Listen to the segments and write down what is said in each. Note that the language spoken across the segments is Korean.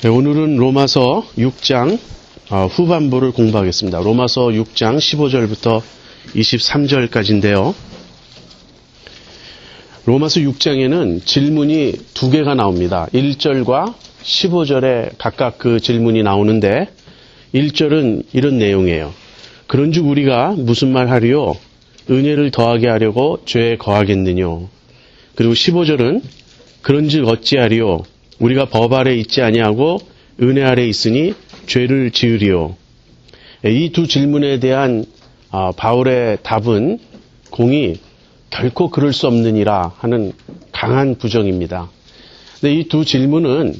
네, 오늘은 로마서 6장 후반부를 공부하겠습니다. 로마서 6장 15절부터 23절까지인데요. 로마서 6장에는 질문이 두 개가 나옵니다. 1절과 15절에 각각 그 질문이 나오는데 1절은 이런 내용이에요. 그런즉 우리가 무슨 말 하리요? 은혜를 더하게 하려고 죄에 거하겠느뇨? 그리고 15절은 그런즉 어찌하리요? 우리가 법 아래 있지 아니하고 은혜 아래 있으니 죄를 지으리요. 이 두 질문에 대한 바울의 답은 공이 결코 그럴 수 없느니라 하는 강한 부정입니다. 근데 이 두 질문은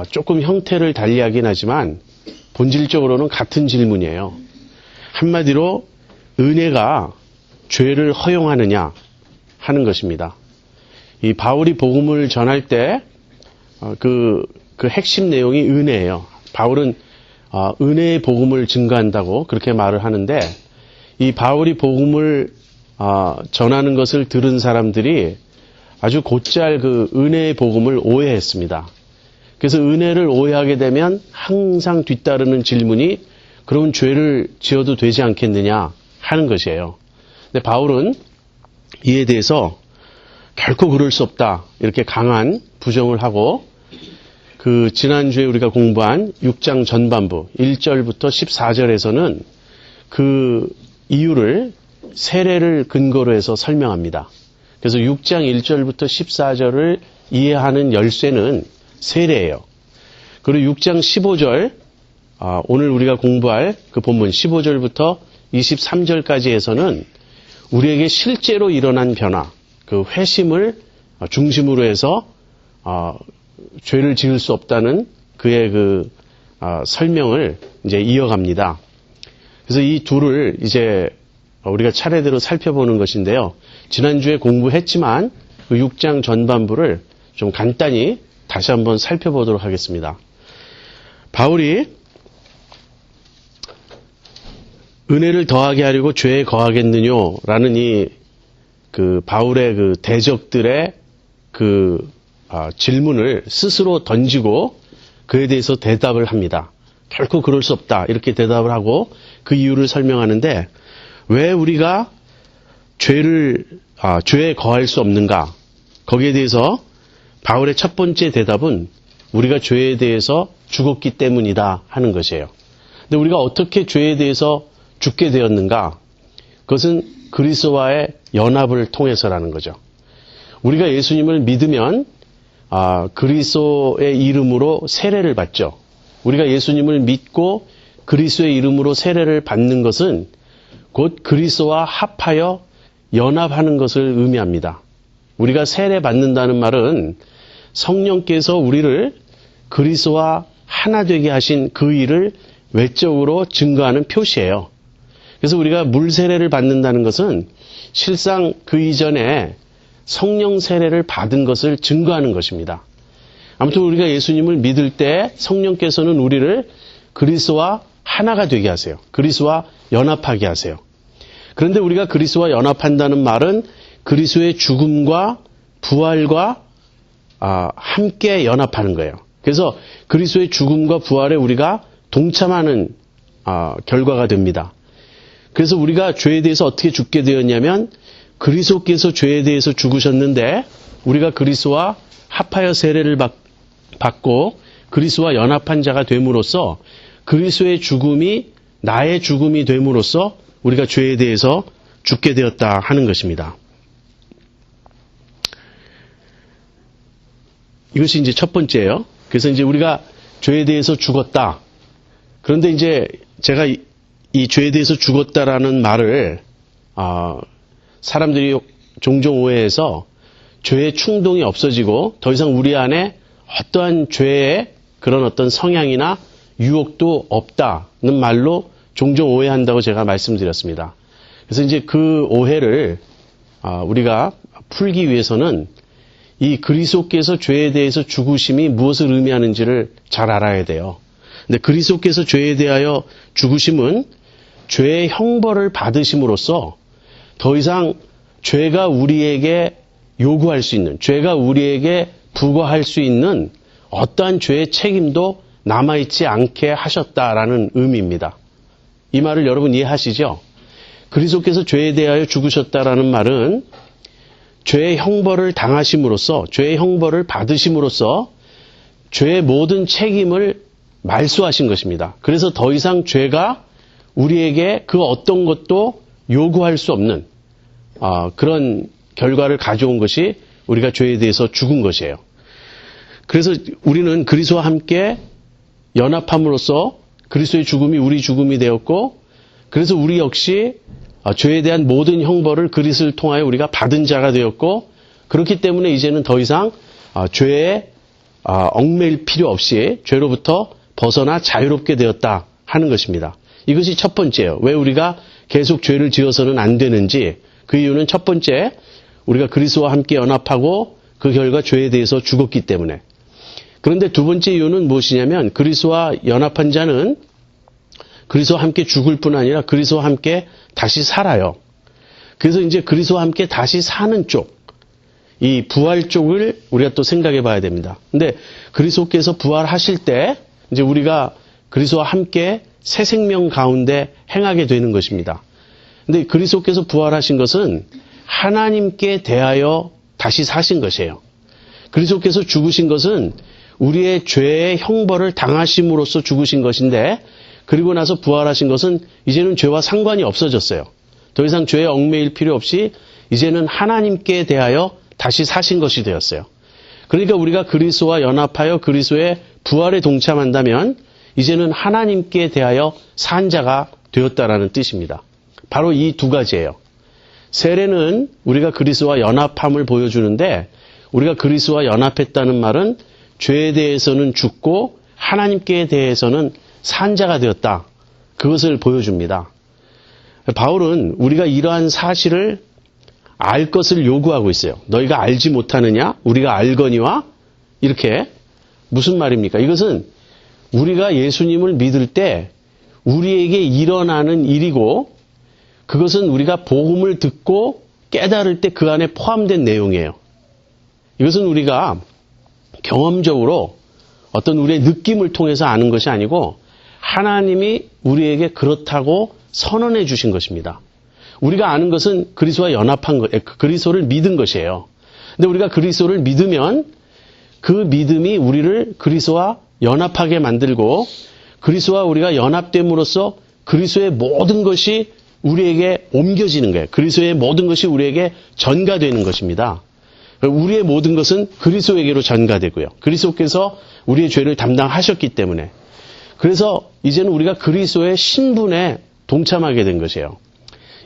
조금 형태를 달리하긴 하지만 본질적으로는 같은 질문이에요. 한마디로 은혜가 죄를 허용하느냐 하는 것입니다. 이 바울이 복음을 전할 때 그 핵심 내용이 은혜예요. 바울은 은혜의 복음을 증거한다고 그렇게 말을 하는데 이 바울이 복음을 전하는 것을 들은 사람들이 아주 곧잘 그 은혜의 복음을 오해했습니다. 그래서 은혜를 오해하게 되면 항상 뒤따르는 질문이 그럼 죄를 지어도 되지 않겠느냐 하는 것이에요. 근데 바울은 이에 대해서 결코 그럴 수 없다 이렇게 강한 부정을 하고 그 지난주에 우리가 공부한 6장 전반부 1절부터 14절에서는 그 이유를 세례를 근거로 해서 설명합니다. 그래서 6장 1절부터 14절을 이해하는 열쇠는 세례예요. 그리고 6장 15절 오늘 우리가 공부할 그 본문 15절부터 23절까지에서는 우리에게 실제로 일어난 변화, 그 회심을 중심으로 해서 죄를 지을 수 없다는 그의 그 설명을 이제 이어갑니다. 그래서 이 둘을 이제 우리가 차례대로 살펴보는 것인데요. 지난주에 공부했지만 그 6장 전반부를 좀 간단히 다시 한번 살펴보도록 하겠습니다. 바울이 은혜를 더하게 하려고 죄에 거하겠느뇨? 라는 그 바울의 그 대적들의 그 질문을 스스로 던지고 그에 대해서 대답을 합니다. 결코 그럴 수 없다. 이렇게 대답을 하고 그 이유를 설명하는데 왜 우리가 죄에 거할 수 없는가? 거기에 대해서 바울의 첫 번째 대답은 우리가 죄에 대해서 죽었기 때문이다 하는 것이에요. 근데 우리가 어떻게 죄에 대해서 죽게 되었는가? 그것은 그리스도와의 연합을 통해서라는 거죠. 우리가 예수님을 믿으면 그리스도의 이름으로 세례를 받죠. 우리가 예수님을 믿고 그리스도의 이름으로 세례를 받는 것은 곧 그리스도와 합하여 연합하는 것을 의미합니다. 우리가 세례 받는다는 말은 성령께서 우리를 그리스도와 하나 되게 하신 그 일을 외적으로 증거하는 표시예요. 그래서 우리가 물 세례를 받는다는 것은 실상 그 이전에 성령 세례를 받은 것을 증거하는 것입니다. 아무튼 우리가 예수님을 믿을 때 성령께서는 우리를 그리스도와 하나가 되게 하세요. 그리스도와 연합하게 하세요. 그런데 우리가 그리스도와 연합한다는 말은 그리스도의 죽음과 부활과 함께 연합하는 거예요. 그래서 그리스도의 죽음과 부활에 우리가 동참하는 결과가 됩니다. 그래서 우리가 죄에 대해서 어떻게 죽게 되었냐면 그리스도께서 죄에 대해서 죽으셨는데 우리가 그리스도와 합하여 세례를 받고 그리스도와 연합한 자가 됨으로써 그리스도의 죽음이 나의 죽음이 됨으로써 우리가 죄에 대해서 죽게 되었다 하는 것입니다. 이것이 이제 첫 번째예요. 그래서 이제 우리가 죄에 대해서 죽었다. 그런데 이제 제가 이 죄에 대해서 죽었다라는 말을 사람들이 종종 오해해서 죄의 충동이 없어지고 더 이상 우리 안에 어떠한 죄의 그런 어떤 성향이나 유혹도 없다는 말로 종종 오해한다고 제가 말씀드렸습니다. 그래서 이제 그 오해를 우리가 풀기 위해서는 이 그리스도께서 죄에 대해서 죽으심이 무엇을 의미하는지를 잘 알아야 돼요. 근데 그리스도께서 죄에 대하여 죽으심은 죄의 형벌을 받으심으로써 더 이상 죄가 우리에게 요구할 수 있는, 죄가 우리에게 부과할 수 있는 어떠한 죄의 책임도 남아있지 않게 하셨다라는 의미입니다. 이 말을 여러분 이해하시죠? 그리스도께서 죄에 대하여 죽으셨다라는 말은 죄의 형벌을 당하심으로써, 죄의 형벌을 받으심으로써 죄의 모든 책임을 말소하신 것입니다. 그래서 더 이상 죄가 우리에게 그 어떤 것도 요구할 수 없는 그런 결과를 가져온 것이 우리가 죄에 대해서 죽은 것이에요. 그래서 우리는 그리스도와 함께 연합함으로써 그리스도의 죽음이 우리 죽음이 되었고, 그래서 우리 역시 죄에 대한 모든 형벌을 그리스도를 통하여 우리가 받은 자가 되었고, 그렇기 때문에 이제는 더 이상 죄에 얽매일 필요 없이 죄로부터 벗어나 자유롭게 되었다 하는 것입니다. 이것이 첫 번째예요. 왜 우리가 계속 죄를 지어서는 안 되는지, 그 이유는 첫 번째, 우리가 그리스도와 함께 연합하고 그 결과 죄에 대해서 죽었기 때문에. 그런데 두 번째 이유는 무엇이냐면, 그리스도와 연합한 자는 그리스도와 함께 죽을 뿐 아니라 그리스도와 함께 다시 살아요. 그래서 이제 그리스도와 함께 다시 사는 쪽, 이 부활 쪽을 우리가 또 생각해 봐야 됩니다. 근데 그리스도께서 부활하실 때 이제 우리가 그리스도와 함께 새 생명 가운데 행하게 되는 것입니다. 근데 그리스도께서 부활하신 것은 하나님께 대하여 다시 사신 것이에요. 그리스도께서 죽으신 것은 우리의 죄의 형벌을 당하심으로써 죽으신 것인데, 그리고 나서 부활하신 것은 이제는 죄와 상관이 없어졌어요. 더 이상 죄에 얽매일 필요 없이 이제는 하나님께 대하여 다시 사신 것이 되었어요. 그러니까 우리가 그리스도와 연합하여 그리스도의 부활에 동참한다면 이제는 하나님께 대하여 산 자가 되었다라는 뜻입니다. 바로 이 두 가지예요. 세례는 우리가 그리스도와 연합함을 보여주는데, 우리가 그리스도와 연합했다는 말은 죄에 대해서는 죽고 하나님께 대해서는 산 자가 되었다. 그것을 보여줍니다. 바울은 우리가 이러한 사실을 알 것을 요구하고 있어요. 너희가 알지 못하느냐? 우리가 알거니와? 이렇게. 무슨 말입니까? 이것은 우리가 예수님을 믿을 때 우리에게 일어나는 일이고, 그것은 우리가 복음을 듣고 깨달을 때 그 안에 포함된 내용이에요. 이것은 우리가 경험적으로 어떤 우리의 느낌을 통해서 아는 것이 아니고 하나님이 우리에게 그렇다고 선언해 주신 것입니다. 우리가 아는 것은 그리스도와 연합한 것, 그리스도를 믿은 것이에요. 근데 우리가 그리스도를 믿으면 그 믿음이 우리를 그리스도와 연합하게 만들고, 그리스도와 우리가 연합됨으로써 그리스도의 모든 것이 우리에게 옮겨지는 거예요. 그리스도의 모든 것이 우리에게 전가되는 것입니다. 우리의 모든 것은 그리스도에게로 전가되고요. 그리스도께서 우리의 죄를 담당하셨기 때문에. 그래서 이제는 우리가 그리스도의 신분에 동참하게 된 것이에요.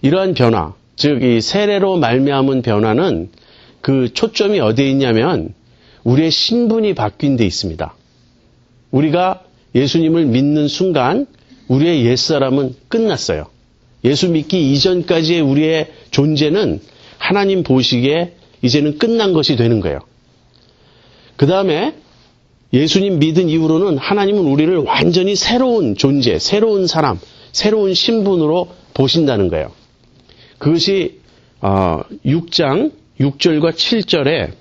이러한 변화, 즉 이 세례로 말미암은 변화는 그 초점이 어디에 있냐면 우리의 신분이 바뀐 데 있습니다. 우리가 예수님을 믿는 순간 우리의 옛사람은 끝났어요. 예수 믿기 이전까지의 우리의 존재는 하나님 보시기에 이제는 끝난 것이 되는 거예요. 그 다음에 예수님 믿은 이후로는 하나님은 우리를 완전히 새로운 존재, 새로운 사람, 새로운 신분으로 보신다는 거예요. 그것이 6장 6절과 7절에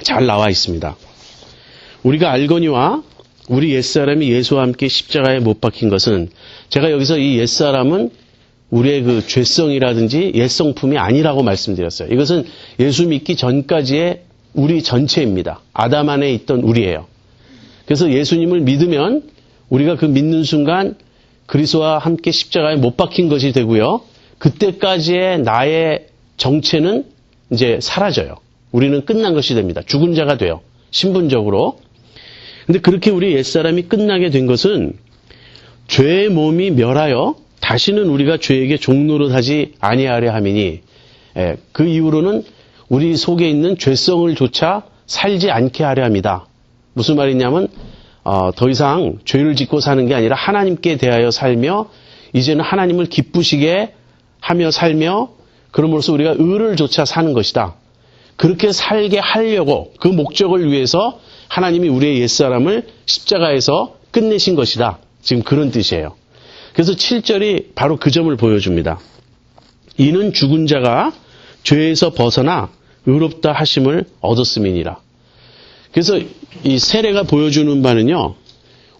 잘 나와 있습니다. 우리가 알거니와 우리 옛사람이 예수와 함께 십자가에 못 박힌 것은, 제가 여기서 이 옛사람은 우리의 그 죄성이라든지 옛성품이 아니라고 말씀드렸어요. 이것은 예수 믿기 전까지의 우리 전체입니다. 아담 안에 있던 우리예요. 그래서 예수님을 믿으면 우리가 그 믿는 순간 그리스도와 함께 십자가에 못 박힌 것이 되고요. 그때까지의 나의 정체는 이제 사라져요. 우리는 끝난 것이 됩니다. 죽은 자가 돼요. 신분적으로. 근데 그렇게 우리 옛사람이 끝나게 된 것은 죄의 몸이 멸하여 다시는 우리가 죄에게 종노릇하지 아니하려 함이니, 그 이후로는 우리 속에 있는 죄성을 조차 살지 않게 하려 합니다. 무슨 말이냐면 더 이상 죄를 짓고 사는 게 아니라 하나님께 대하여 살며 이제는 하나님을 기쁘시게 하며 살며 그럼으로써 우리가 의를 조차 사는 것이다. 그렇게 살게 하려고 그 목적을 위해서 하나님이 우리의 옛사람을 십자가에서 끝내신 것이다. 지금 그런 뜻이에요. 그래서 7절이 바로 그 점을 보여줍니다. 이는 죽은 자가 죄에서 벗어나 의롭다 하심을 얻었음이니라. 그래서 이 세례가 보여주는 바는요,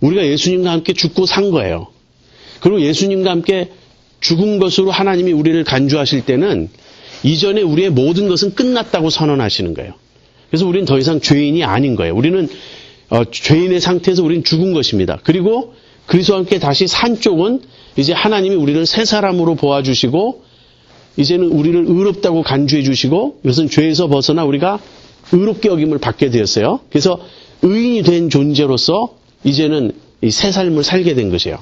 우리가 예수님과 함께 죽고 산 거예요. 그리고 예수님과 함께 죽은 것으로 하나님이 우리를 간주하실 때는 이전에 우리의 모든 것은 끝났다고 선언하시는 거예요. 그래서 우리는 더 이상 죄인이 아닌 거예요. 우리는 죄인의 상태에서 우리는 죽은 것입니다. 그리고 그리스도와 함께 다시 산 쪽은 이제 하나님이 우리를 새 사람으로 보아주시고 이제는 우리를 의롭다고 간주해 주시고 이것은 죄에서 벗어나 우리가 의롭게 여김을 받게 되었어요. 그래서 의인이 된 존재로서 이제는 이 새 삶을 살게 된 것이에요.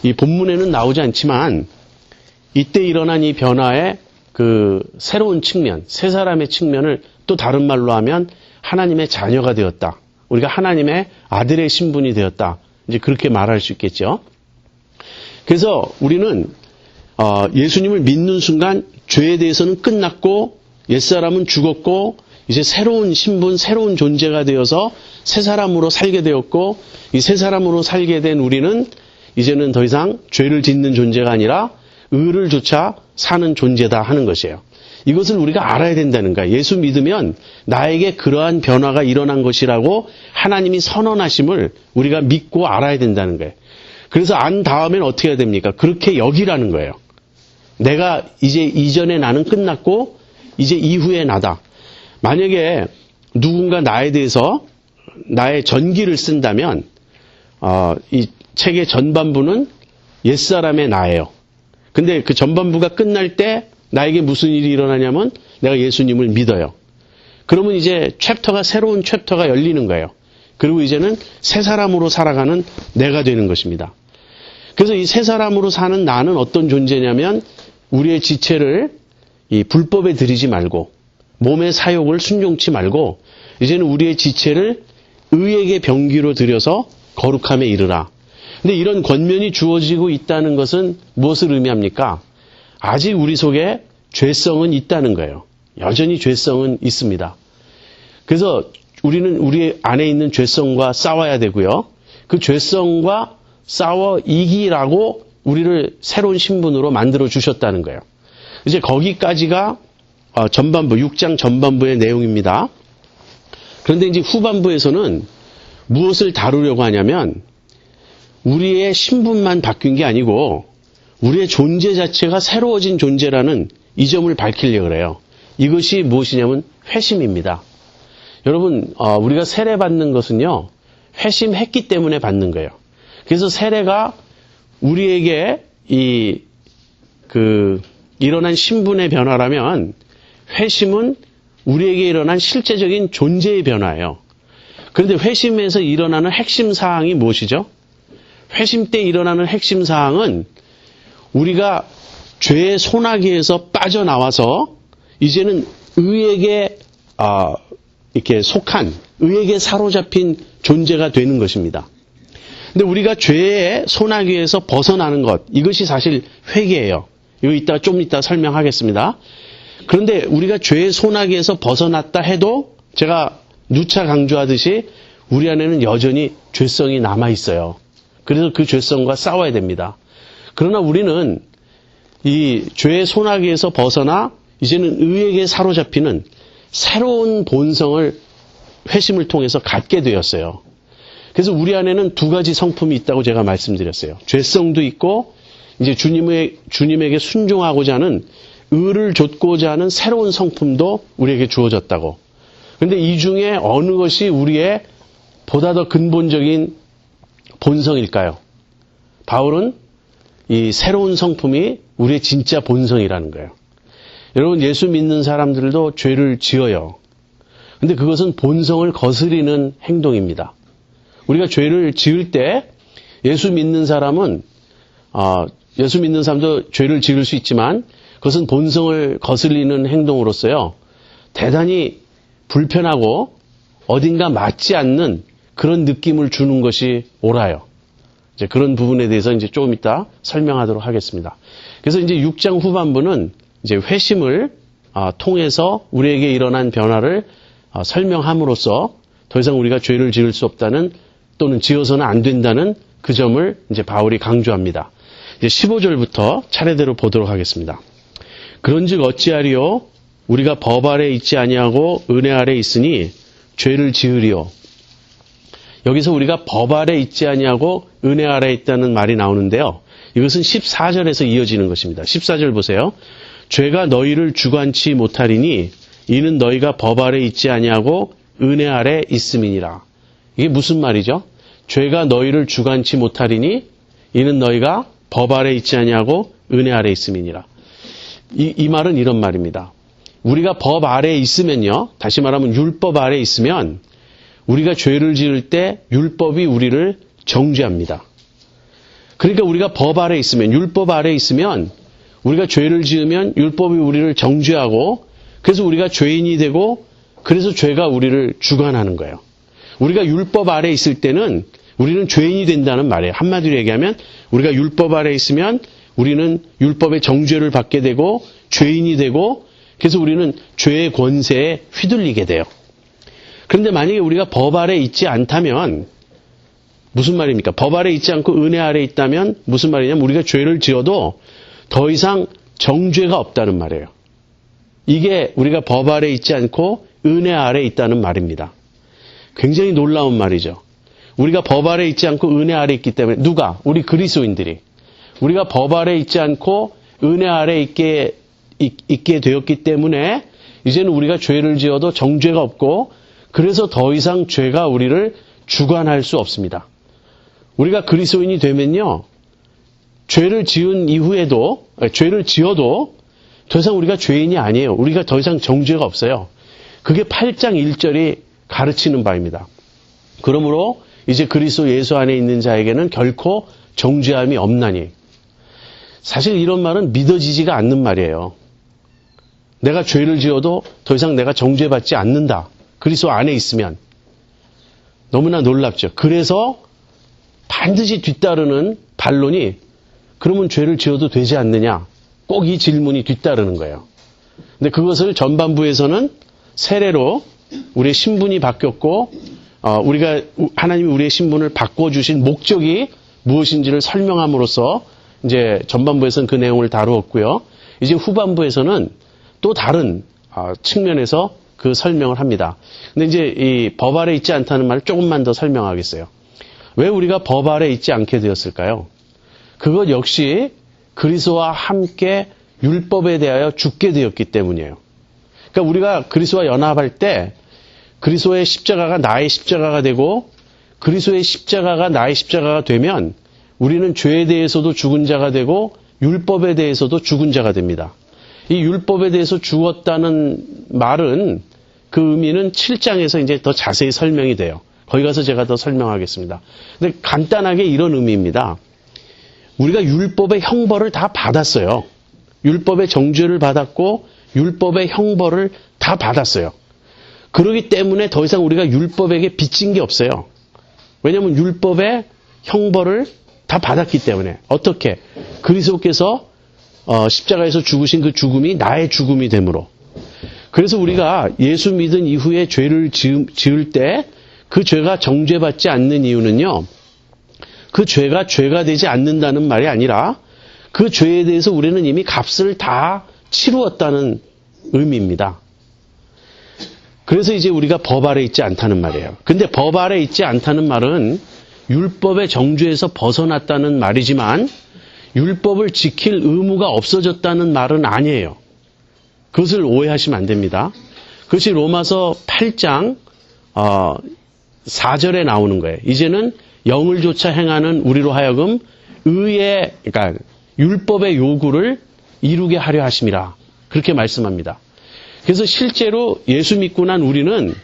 이 본문에는 나오지 않지만 이때 일어난 이 변화의 그 새로운 측면, 새 사람의 측면을 또 다른 말로 하면 하나님의 자녀가 되었다. 우리가 하나님의 아들의 신분이 되었다. 이제 그렇게 말할 수 있겠죠. 그래서 우리는 예수님을 믿는 순간 죄에 대해서는 끝났고 옛사람은 죽었고 이제 새로운 신분, 새로운 존재가 되어서 새 사람으로 살게 되었고 이 새 사람으로 살게 된 우리는 이제는 더 이상 죄를 짓는 존재가 아니라 의를 조차 사는 존재다 하는 것이에요. 이것을 우리가 알아야 된다는 거예요. 예수 믿으면 나에게 그러한 변화가 일어난 것이라고 하나님이 선언하심을 우리가 믿고 알아야 된다는 거예요. 그래서 안 다음엔 어떻게 해야 됩니까? 그렇게 여기라는 거예요. 내가 이제 이전에 나는 끝났고 이제 이후에 나다. 만약에 누군가 나에 대해서 나의 전기를 쓴다면 이 책의 전반부는 옛사람의 나예요. 근데 그 전반부가 끝날 때 나에게 무슨 일이 일어나냐면 내가 예수님을 믿어요. 그러면 이제 새로운 챕터가 열리는 거예요. 그리고 이제는 새 사람으로 살아가는 내가 되는 것입니다. 그래서 이 새 사람으로 사는 나는 어떤 존재냐면 우리의 지체를 이 불법에 들이지 말고 몸의 사욕을 순종치 말고 이제는 우리의 지체를 의에게 병기로 들여서 거룩함에 이르라. 근데 이런 권면이 주어지고 있다는 것은 무엇을 의미합니까? 아직 우리 속에 죄성은 있다는 거예요. 여전히 죄성은 있습니다. 그래서 우리는 우리 안에 있는 죄성과 싸워야 되고요. 그 죄성과 싸워 이기라고 우리를 새로운 신분으로 만들어 주셨다는 거예요. 이제 거기까지가 전반부, 6장 전반부의 내용입니다. 그런데 이제 후반부에서는 무엇을 다루려고 하냐면 우리의 신분만 바뀐 게 아니고 우리의 존재 자체가 새로워진 존재라는 이 점을 밝히려고 그래요. 이것이 무엇이냐면 회심입니다. 여러분, 우리가 세례받는 것은요, 회심했기 때문에 받는 거예요. 그래서 세례가 우리에게 일어난 신분의 변화라면 회심은 우리에게 일어난 실제적인 존재의 변화예요. 그런데 회심에서 일어나는 핵심 사항이 무엇이죠? 회심 때 일어나는 핵심 사항은 우리가 죄의 소나기에서 빠져나와서 이제는 의에게 이렇게 속한 의에게 사로잡힌 존재가 되는 것입니다. 근데 우리가 죄의 소나기에서 벗어나는 것, 이것이 사실 회개예요. 이거 좀 이따 설명하겠습니다. 그런데 우리가 죄의 소나기에서 벗어났다 해도 제가 누차 강조하듯이 우리 안에는 여전히 죄성이 남아 있어요. 그래서 그 죄성과 싸워야 됩니다. 그러나 우리는 이 죄의 소나기에서 벗어나 이제는 의에게 사로잡히는 새로운 본성을 회심을 통해서 갖게 되었어요. 그래서 우리 안에는 두 가지 성품이 있다고 제가 말씀드렸어요. 죄성도 있고 이제 주님에게 순종하고자 하는 의를 좇고자 하는 새로운 성품도 우리에게 주어졌다고. 그런데 이 중에 어느 것이 우리의 보다 더 근본적인 본성일까요? 바울은 이 새로운 성품이 우리의 진짜 본성이라는 거예요. 여러분, 예수 믿는 사람들도 죄를 지어요. 근데 그것은 본성을 거스리는 행동입니다. 우리가 죄를 지을 때 예수 믿는 사람도 죄를 지을 수 있지만 그것은 본성을 거스리는 행동으로서요. 대단히 불편하고 어딘가 맞지 않는 그런 느낌을 주는 것이 옳아요. 이제 그런 부분에 대해서 이제 조금 이따 설명하도록 하겠습니다. 그래서 이제 6장 후반부는 이제 회심을 통해서 우리에게 일어난 변화를 설명함으로써 더 이상 우리가 죄를 지을 수 없다는 또는 지어서는 안 된다는 그 점을 이제 바울이 강조합니다. 이제 15절부터 차례대로 보도록 하겠습니다. 그런즉 어찌하리요? 우리가 법 아래 있지 아니하고 은혜 아래 있으니 죄를 지으리요. 여기서 우리가 법 아래 있지 아니하고 은혜 아래 있다는 말이 나오는데요. 이것은 14절에서 이어지는 것입니다. 14절 보세요. 죄가 너희를 주관치 못하리니 이는 너희가 법 아래 있지 아니하고 은혜 아래 있음이니라. 이게 무슨 말이죠? 죄가 너희를 주관치 못하리니 이는 너희가 법 아래 있지 아니하고 은혜 아래 있음이니라. 이 말은 이런 말입니다. 우리가 법 아래에 있으면요. 다시 말하면 율법 아래에 있으면 우리가 죄를 지을 때 율법이 우리를 정죄합니다. 그러니까 우리가 법 아래에 있으면 율법 아래에 있으면 우리가 죄를 지으면 율법이 우리를 정죄하고 그래서 우리가 죄인이 되고 그래서 죄가 우리를 주관하는 거예요. 우리가 율법 아래에 있을 때는 우리는 죄인이 된다는 말이에요. 한마디로 얘기하면 우리가 율법 아래에 있으면 우리는 율법의 정죄를 받게 되고 죄인이 되고 그래서 우리는 죄의 권세에 휘둘리게 돼요. 그런데 만약에 우리가 법 아래에 있지 않다면 무슨 말입니까? 법 아래에 있지 않고 은혜 아래에 있다면 무슨 말이냐면 우리가 죄를 지어도 더 이상 정죄가 없다는 말이에요. 이게 우리가 법 아래에 있지 않고 은혜 아래에 있다는 말입니다. 굉장히 놀라운 말이죠. 우리가 법 아래에 있지 않고 은혜 아래에 있기 때문에 누가? 우리 그리스도인들이. 우리가 법 아래에 있지 않고 은혜 아래에 있게 되었기 때문에 이제는 우리가 죄를 지어도 정죄가 없고 그래서 더 이상 죄가 우리를 주관할 수 없습니다. 우리가 그리스도인이 되면요. 죄를 지은 이후에도 죄를 지어도 더 이상 우리가 죄인이 아니에요. 우리가 더 이상 정죄가 없어요. 그게 8장 1절이 가르치는 바입니다. 그러므로 이제 그리스도 예수 안에 있는 자에게는 결코 정죄함이 없나니. 사실 이런 말은 믿어지지가 않는 말이에요. 내가 죄를 지어도 더 이상 내가 정죄받지 않는다. 그리스도 안에 있으면. 너무나 놀랍죠. 그래서 반드시 뒤따르는 반론이 그러면 죄를 지어도 되지 않느냐. 꼭 이 질문이 뒤따르는 거예요. 근데 그것을 전반부에서는 세례로 우리의 신분이 바뀌었고 우리가 하나님이 우리의 신분을 바꿔주신 목적이 무엇인지를 설명함으로써 이제 전반부에서는 그 내용을 다루었고요. 이제 후반부에서는 또 다른 측면에서 그 설명을 합니다. 근데 이제 이 법 아래 있지 않다는 말을 조금만 더 설명하겠어요. 왜 우리가 법 아래 있지 않게 되었을까요? 그것 역시 그리스도와 함께 율법에 대하여 죽게 되었기 때문이에요. 그러니까 우리가 그리스도와 연합할 때 그리스도의 십자가가 나의 십자가가 되고 그리스도의 십자가가 나의 십자가가 되면 우리는 죄에 대해서도 죽은 자가 되고 율법에 대해서도 죽은 자가 됩니다. 이 율법에 대해서 죽었다는 말은 그 의미는 7장에서 이제 더 자세히 설명이 돼요. 거기 가서 제가 더 설명하겠습니다. 근데 간단하게 이런 의미입니다. 우리가 율법의 형벌을 다 받았어요. 율법의 정죄를 받았고 율법의 형벌을 다 받았어요. 그렇기 때문에 더 이상 우리가 율법에게 빚진 게 없어요. 왜냐하면 율법의 형벌을 다 받았기 때문에. 어떻게? 그리스도께서 십자가에서 죽으신 그 죽음이 나의 죽음이 되므로. 그래서 우리가 예수 믿은 이후에 죄를 지을 때 그 죄가 정죄받지 않는 이유는요. 그 죄가 죄가 되지 않는다는 말이 아니라 그 죄에 대해서 우리는 이미 값을 다 치루었다는 의미입니다. 그래서 이제 우리가 법 아래 있지 않다는 말이에요. 근데 법 아래 있지 않다는 말은 율법의 정죄에서 벗어났다는 말이지만 율법을 지킬 의무가 없어졌다는 말은 아니에요. 그것을 오해하시면 안 됩니다. 그것이 로마서 8장 4절에 나오는 거예요. 이제는 영을 조차 행하는 우리로 하여금 의의, 그러니까 율법의 요구를 이루게 하려 하심이라. 그렇게 말씀합니다. 그래서 실제로 예수 믿고 난 우리는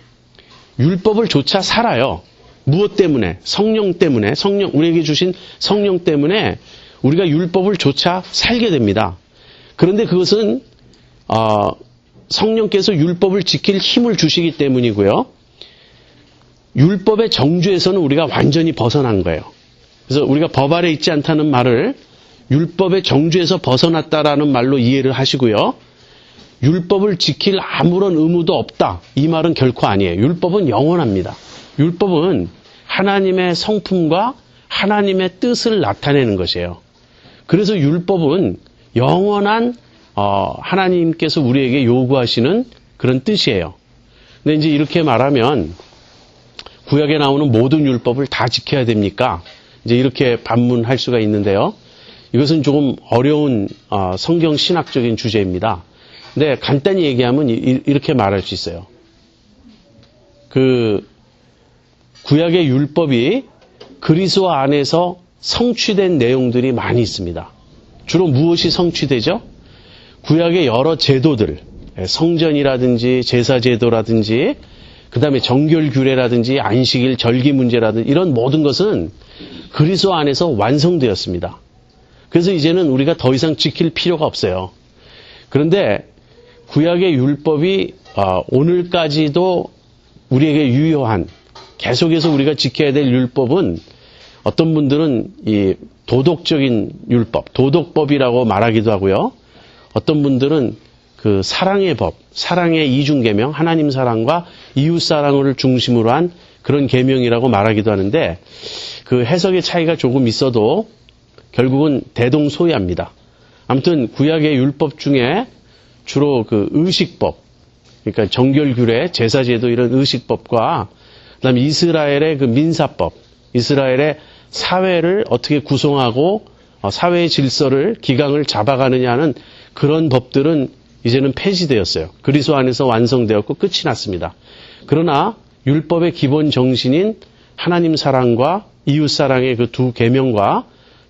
율법을 조차 살아요. 무엇 때문에? 성령 때문에, 우리에게 주신 성령 때문에 우리가 율법을 조차 살게 됩니다. 그런데 그것은 성령께서 율법을 지킬 힘을 주시기 때문이고요. 율법의 정죄에서는 우리가 완전히 벗어난 거예요. 그래서 우리가 법 아래 있지 않다는 말을 율법의 정죄에서 벗어났다라는 말로 이해를 하시고요. 율법을 지킬 아무런 의무도 없다. 이 말은 결코 아니에요. 율법은 영원합니다. 율법은 하나님의 성품과 하나님의 뜻을 나타내는 것이에요. 그래서 율법은 영원한 하나님께서 우리에게 요구하시는 그런 뜻이에요. 근데 이제 이렇게 말하면 구약에 나오는 모든 율법을 다 지켜야 됩니까? 이제 이렇게 반문할 수가 있는데요. 이것은 조금 어려운 성경 신학적인 주제입니다. 근데 간단히 얘기하면 이렇게 말할 수 있어요. 그 구약의 율법이 그리스도 안에서 성취된 내용들이 많이 있습니다. 주로 무엇이 성취되죠? 구약의 여러 제도들, 성전이라든지 제사제도라든지 그 다음에 정결규례라든지 안식일, 절기 문제라든지 이런 모든 것은 그리스도 안에서 완성되었습니다. 그래서 이제는 우리가 더 이상 지킬 필요가 없어요. 그런데 구약의 율법이 오늘까지도 우리에게 유효한 계속해서 우리가 지켜야 될 율법은 어떤 분들은 이 도덕적인 율법, 도덕법이라고 말하기도 하고요. 어떤 분들은 그 사랑의 법, 사랑의 이중계명, 하나님 사랑과 이웃 사랑을 중심으로 한 그런 계명이라고 말하기도 하는데 그 해석의 차이가 조금 있어도 결국은 대동소이합니다. 아무튼 구약의 율법 중에 주로 그 의식법, 그러니까 정결규례, 제사제도 이런 의식법과 그다음에 이스라엘의 그 민사법, 이스라엘의 사회를 어떻게 구성하고 사회의 질서를 기강을 잡아가느냐 하는 그런 법들은 이제는 폐지되었어요. 그리스도 안에서 완성되었고 끝이 났습니다. 그러나 율법의 기본 정신인 하나님 사랑과 이웃 사랑의 그 두 계명과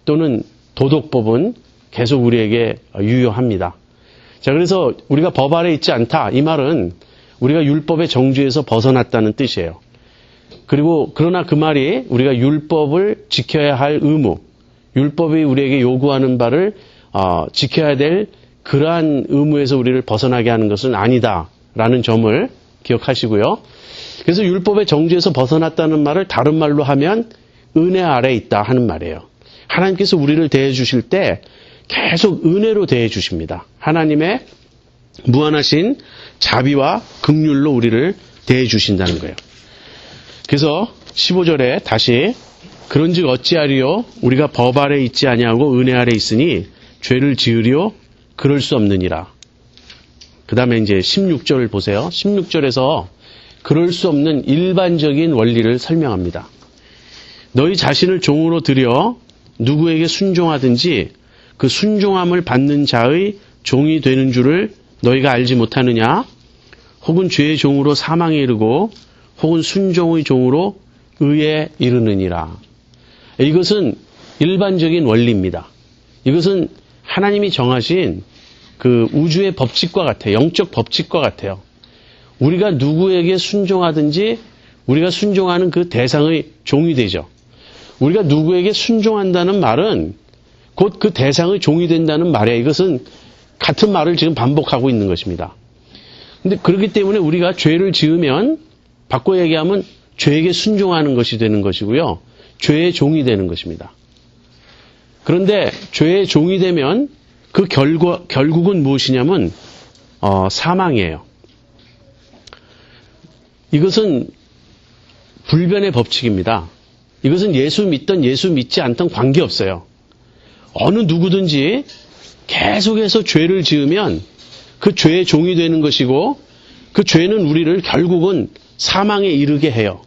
또는 도덕법은 계속 우리에게 유효합니다. 자, 그래서 우리가 법 아래 있지 않다. 이 말은 우리가 율법의 정죄에서 벗어났다는 뜻이에요. 그리고 그러나 그 말이 우리가 율법을 지켜야 할 의무, 율법이 우리에게 요구하는 바를 지켜야 될 그러한 의무에서 우리를 벗어나게 하는 것은 아니다라는 점을 기억하시고요. 그래서 율법의 정죄에서 벗어났다는 말을 다른 말로 하면 은혜 아래 있다 하는 말이에요. 하나님께서 우리를 대해 주실 때 계속 은혜로 대해 주십니다. 하나님의 무한하신 자비와 긍휼로 우리를 대해 주신다는 거예요. 그래서 15절에 다시 그런즉 어찌하리요 우리가 법 아래 있지 아니하고 은혜 아래 있으니 죄를 지으리요 그럴 수 없느니라. 그 다음에 이제 16절을 보세요. 16절에서 그럴 수 없는 일반적인 원리를 설명합니다. 너희 자신을 종으로 들여 누구에게 순종하든지 그 순종함을 받는 자의 종이 되는 줄을 너희가 알지 못하느냐? 혹은 죄의 종으로 사망에 이르고 혹은 순종의 종으로 의에 이르느니라. 이것은 일반적인 원리입니다. 이것은 하나님이 정하신 그 우주의 법칙과 같아요. 영적 법칙과 같아요. 우리가 누구에게 순종하든지 우리가 순종하는 그 대상의 종이 되죠. 우리가 누구에게 순종한다는 말은 곧 그 대상의 종이 된다는 말이에요. 이것은 같은 말을 지금 반복하고 있는 것입니다. 근데 그렇기 때문에 우리가 죄를 지으면 바꿔 얘기하면 죄에게 순종하는 것이 되는 것이고요. 죄의 종이 되는 것입니다. 그런데 죄의 종이 되면 그 결국은 무엇이냐면 사망이에요. 이것은 불변의 법칙입니다. 이것은 예수 믿든 예수 믿지 않든 관계없어요. 어느 누구든지 계속해서 죄를 지으면 그 죄의 종이 되는 것이고 그 죄는 우리를 결국은 사망에 이르게 해요.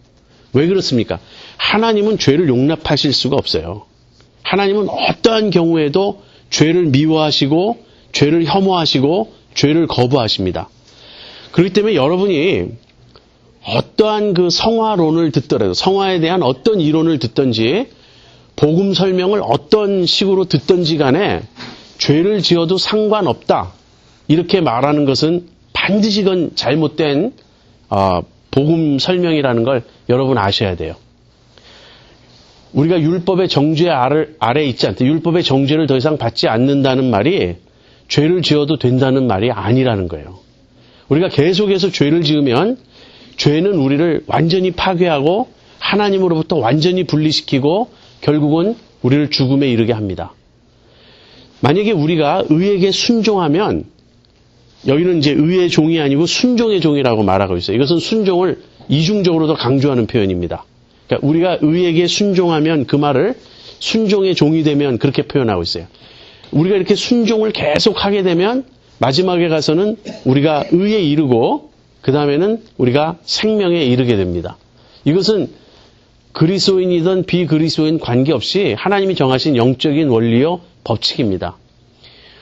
왜 그렇습니까? 하나님은 죄를 용납하실 수가 없어요. 하나님은 어떠한 경우에도 죄를 미워하시고 죄를 혐오하시고 죄를 거부하십니다. 그렇기 때문에 여러분이 어떠한 그 성화론을 듣더라도 성화에 대한 어떤 이론을 듣든지 복음 설명을 어떤 식으로 듣든지 간에 죄를 지어도 상관없다. 이렇게 말하는 것은 반드시 그건 잘못된 복음 설명이라는 걸 여러분 아셔야 돼요. 우리가 율법의 정죄 아래 있지 않다. 율법의 정죄를 더 이상 받지 않는다는 말이 죄를 지어도 된다는 말이 아니라는 거예요. 우리가 계속해서 죄를 지으면 죄는 우리를 완전히 파괴하고 하나님으로부터 완전히 분리시키고 결국은 우리를 죽음에 이르게 합니다. 만약에 우리가 의에게 순종하면 여기는 이제 의의 종이 아니고 순종의 종이라고 말하고 있어요. 이것은 순종을 이중적으로 더 강조하는 표현입니다. 그러니까 우리가 의에게 순종하면 그 말을 순종의 종이 되면 그렇게 표현하고 있어요. 우리가 이렇게 순종을 계속하게 되면 마지막에 가서는 우리가 의에 이르고 그 다음에는 우리가 생명에 이르게 됩니다. 이것은 그리스도인이든 비그리스도인 관계없이 하나님이 정하신 영적인 원리요 법칙입니다.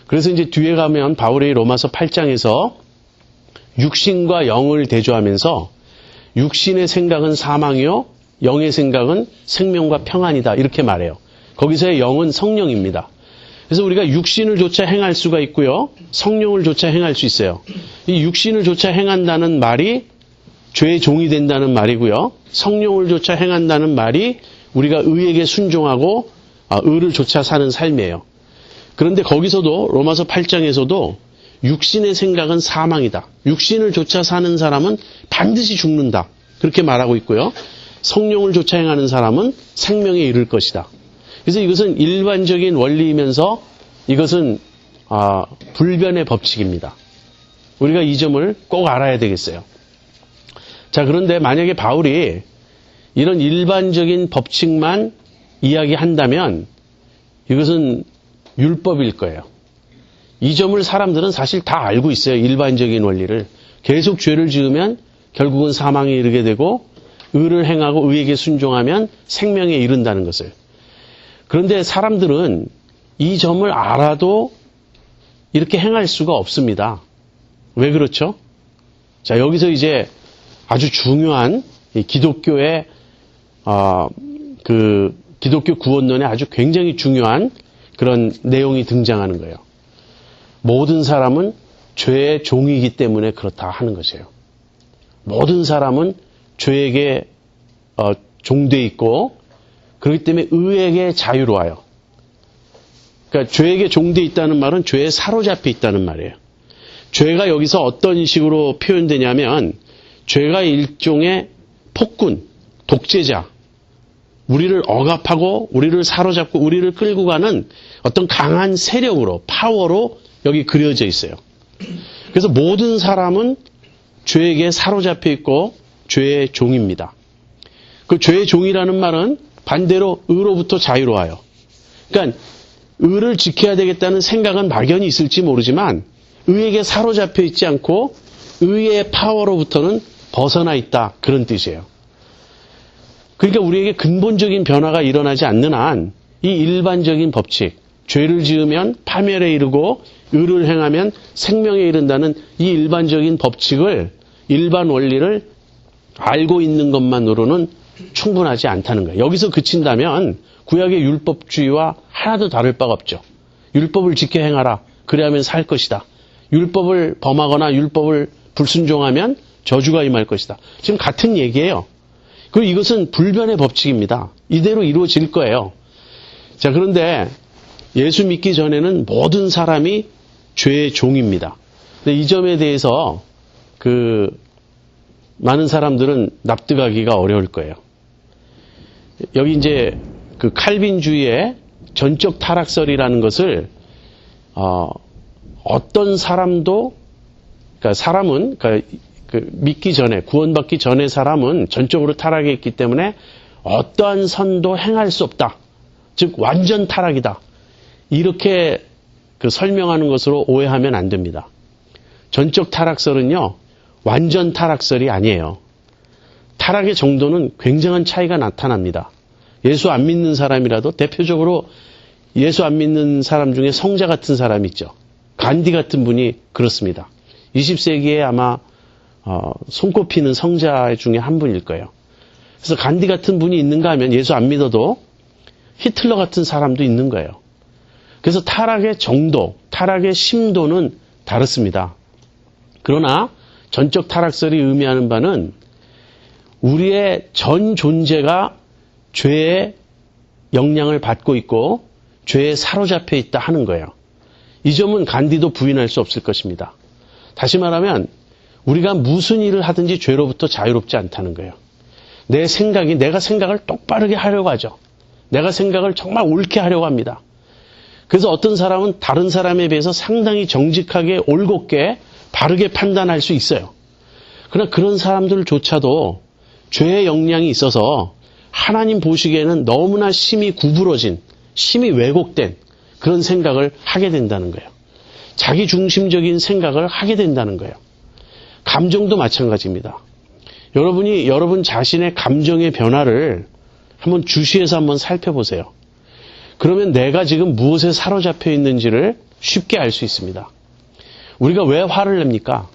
그래서 이제 뒤에 가면 바울의 로마서 8장에서 육신과 영을 대조하면서 육신의 생각은 사망이요 영의 생각은 생명과 평안이다 이렇게 말해요. 거기서의 영은 성령입니다. 그래서 우리가 육신을 조차 행할 수가 있고요. 성령을 조차 행할 수 있어요. 이 육신을 조차 행한다는 말이 죄의 종이 된다는 말이고요. 성령을 조차 행한다는 말이 우리가 의에게 순종하고 의를 조차 사는 삶이에요. 그런데 거기서도 로마서 8장에서도 육신의 생각은 사망이다. 육신을 조차 사는 사람은 반드시 죽는다. 그렇게 말하고 있고요. 성령을 조차 행하는 사람은 생명에 이를 것이다. 그래서 이것은 일반적인 원리이면서 이것은 불변의 법칙입니다. 우리가 이 점을 꼭 알아야 되겠어요. 자, 그런데 만약에 바울이 이런 일반적인 법칙만 이야기한다면 이것은 율법일 거예요. 이 점을 사람들은 사실 다 알고 있어요. 일반적인 원리를. 계속 죄를 지으면 결국은 사망에 이르게 되고 의를 행하고 의에게 순종하면 생명에 이른다는 것을. 그런데 사람들은 이 점을 알아도 이렇게 행할 수가 없습니다. 왜 그렇죠? 자, 여기서 이제 아주 중요한 기독교의 기독교 구원론에 아주 굉장히 중요한 그런 내용이 등장하는 거예요. 모든 사람은 죄의 종이기 때문에 그렇다 하는 것이에요. 모든 사람은 죄에게 종돼 있고 그렇기 때문에 의에게 자유로워요. 그러니까 죄에게 종돼 있다는 말은 죄에 사로잡혀 있다는 말이에요. 죄가 여기서 어떤 식으로 표현되냐면 죄가 일종의 폭군, 독재자, 우리를 억압하고 우리를 사로잡고 우리를 끌고 가는 어떤 강한 세력으로, 파워로 여기 그려져 있어요. 그래서 모든 사람은 죄에게 사로잡혀 있고 죄의 종입니다. 그 죄의 종이라는 말은 반대로 의로부터 자유로워요. 그러니까 의를 지켜야 되겠다는 생각은 막연히 있을지 모르지만 의에게 사로잡혀 있지 않고 의의 파워로부터는 벗어나 있다. 그런 뜻이에요. 그러니까 우리에게 근본적인 변화가 일어나지 않는 한 이 일반적인 법칙, 죄를 지으면 파멸에 이르고 의를 행하면 생명에 이른다는 이 일반적인 법칙을, 일반 원리를 알고 있는 것만으로는 충분하지 않다는 거예요. 여기서 그친다면 구약의 율법주의와 하나도 다를 바가 없죠. 율법을 지켜 행하라. 그래야만 살 것이다. 율법을 범하거나 율법을 불순종하면 저주가 임할 것이다. 지금 같은 얘기예요. 그리고 이것은 불변의 법칙입니다. 이대로 이루어질 거예요. 자, 그런데 예수 믿기 전에는 모든 사람이 죄의 종입니다. 근데 이 점에 대해서 많은 사람들은 납득하기가 어려울 거예요. 여기 이제 칼빈주의의 전적 타락설이라는 것을 어떤 사람도, 그러니까 사람은 믿기 전에, 구원받기 전에 사람은 전적으로 타락했기 때문에 어떠한 선도 행할 수 없다. 즉 완전 타락이다. 이렇게 설명하는 것으로 오해하면 안 됩니다. 전적 타락설은요, 완전 타락설이 아니에요. 타락의 정도는 굉장한 차이가 나타납니다. 예수 안 믿는 사람이라도 대표적으로 예수 안 믿는 사람 중에 성자 같은 사람이 있죠. 간디 같은 분이 그렇습니다. 20세기에 아마 손꼽히는 성자 중에 한 분일 거예요. 그래서 간디 같은 분이 있는가 하면 예수 안 믿어도 히틀러 같은 사람도 있는 거예요. 그래서 타락의 정도, 타락의 심도는 다릅니다. 그러나 전적 타락설이 의미하는 바는 우리의 전 존재가 죄의 영향을 받고 있고 죄에 사로잡혀 있다 하는 거예요. 이 점은 간디도 부인할 수 없을 것입니다. 다시 말하면 우리가 무슨 일을 하든지 죄로부터 자유롭지 않다는 거예요. 내가 생각을 똑바르게 하려고 하죠. 내가 생각을 정말 옳게 하려고 합니다. 그래서 어떤 사람은 다른 사람에 비해서 상당히 정직하게 올곧게 바르게 판단할 수 있어요. 그러나 그런 사람들조차도 죄의 영향이 있어서 하나님 보시기에는 너무나 심히 구부러진, 심히 왜곡된 그런 생각을 하게 된다는 거예요. 자기 중심적인 생각을 하게 된다는 거예요. 감정도 마찬가지입니다. 여러분 자신의 감정의 변화를 한번 주시해서 한번 살펴보세요. 그러면 내가 지금 무엇에 사로잡혀 있는지를 쉽게 알 수 있습니다. 우리가 왜 화를 냅니까?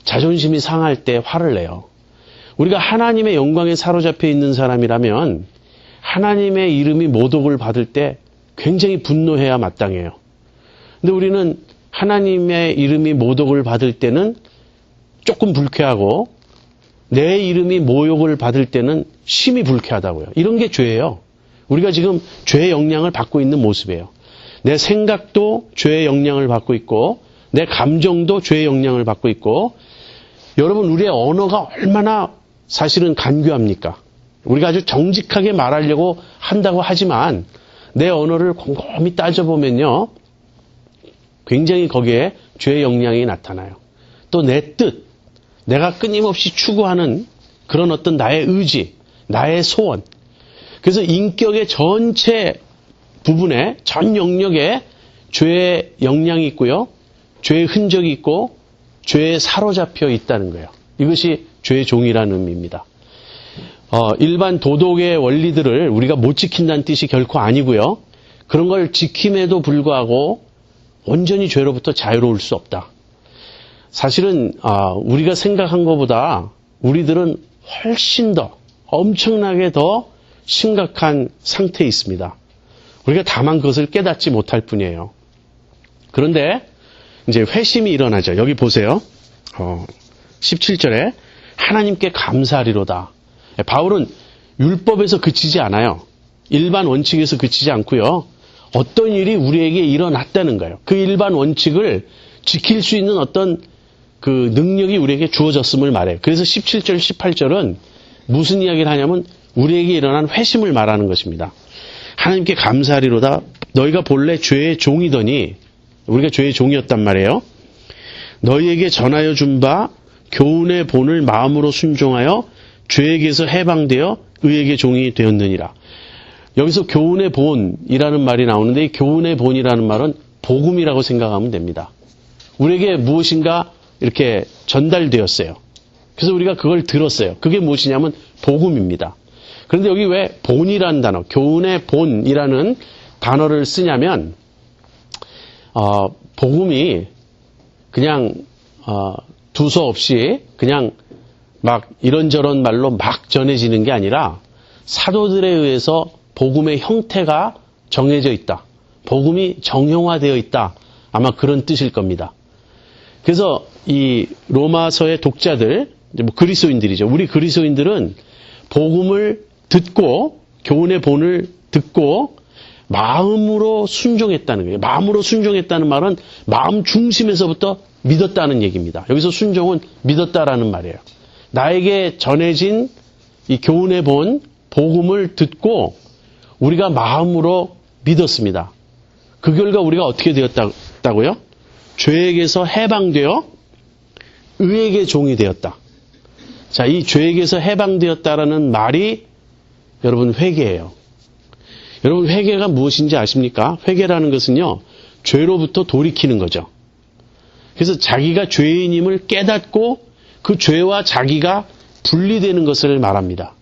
자존심이 상할 때 화를 내요. 우리가 하나님의 영광에 사로잡혀 있는 사람이라면 하나님의 이름이 모독을 받을 때 굉장히 분노해야 마땅해요. 근데 우리는 하나님의 이름이 모독을 받을 때는 조금 불쾌하고 내 이름이 모욕을 받을 때는 심히 불쾌하다고요. 이런 게 죄예요. 우리가 지금 죄의 영향을 받고 있는 모습이에요. 내 생각도 죄의 영향을 받고 있고 내 감정도 죄의 영향을 받고 있고 여러분 우리의 언어가 얼마나 사실은 간교합니까? 우리가 아주 정직하게 말하려고 한다고 하지만 내 언어를 곰곰이 따져보면요. 굉장히 거기에 죄의 영향이 나타나요. 또 내 뜻, 내가 끊임없이 추구하는 그런 어떤 나의 의지, 나의 소원. 그래서 인격의 전체 부분에 전 영역에 죄의 영향이 있고요. 죄의 흔적이 있고 죄에 사로잡혀 있다는 거예요. 이것이 죄의 종이라는 의미입니다. 일반 도덕의 원리들을 우리가 못 지킨다는 뜻이 결코 아니고요. 그런 걸 지킴에도 불구하고 온전히 죄로부터 자유로울 수 없다. 사실은 우리가 생각한 것보다 우리들은 훨씬 더 엄청나게 더 심각한 상태에 있습니다. 우리가 다만 그것을 깨닫지 못할 뿐이에요. 그런데 이제 회심이 일어나죠. 여기 보세요. 17절에 하나님께 감사하리로다. 바울은 율법에서 그치지 않아요. 일반 원칙에서 그치지 않고요. 어떤 일이 우리에게 일어났다는 거예요. 그 일반 원칙을 지킬 수 있는 어떤 그 능력이 우리에게 주어졌음을 말해요. 그래서 17절, 18절은 무슨 이야기를 하냐면 우리에게 일어난 회심을 말하는 것입니다. 하나님께 감사하리로다. 너희가 본래 죄의 종이더니 우리가 죄의 종이었단 말이에요. 너희에게 전하여 준 바 교훈의 본을 마음으로 순종하여 죄에게서 해방되어 의에게 종이 되었느니라. 여기서 교훈의 본이라는 말이 나오는데 이 교훈의 본이라는 말은 복음이라고 생각하면 됩니다. 우리에게 무엇인가 이렇게 전달되었어요. 그래서 우리가 그걸 들었어요. 그게 무엇이냐면 복음입니다. 그런데 여기 왜 본이라는 단어, 교훈의 본이라는 단어를 쓰냐면 복음이 그냥 두서 없이 그냥 막 이런저런 말로 막 전해지는 게 아니라 사도들에 의해서 복음의 형태가 정해져 있다. 복음이 정형화되어 있다. 아마 그런 뜻일 겁니다. 그래서 이 로마서의 독자들, 뭐 그리스도인들이죠. 우리 그리스도인들은 복음을 듣고 교훈의 본을 듣고 마음으로 순종했다는 거예요. 마음으로 순종했다는 말은 마음 중심에서부터 믿었다는 얘기입니다. 여기서 순종은 믿었다라는 말이에요. 나에게 전해진 이 교훈의 본, 복음을 듣고 우리가 마음으로 믿었습니다. 그 결과 우리가 어떻게 되었다고요? 죄에게서 해방되어 의에게 종이 되었다. 자, 이 죄에게서 해방되었다라는 말이 여러분 회개예요. 여러분 회개가 무엇인지 아십니까? 회개라는 것은요. 죄로부터 돌이키는 거죠. 그래서 자기가 죄인임을 깨닫고 그 죄와 자기가 분리되는 것을 말합니다.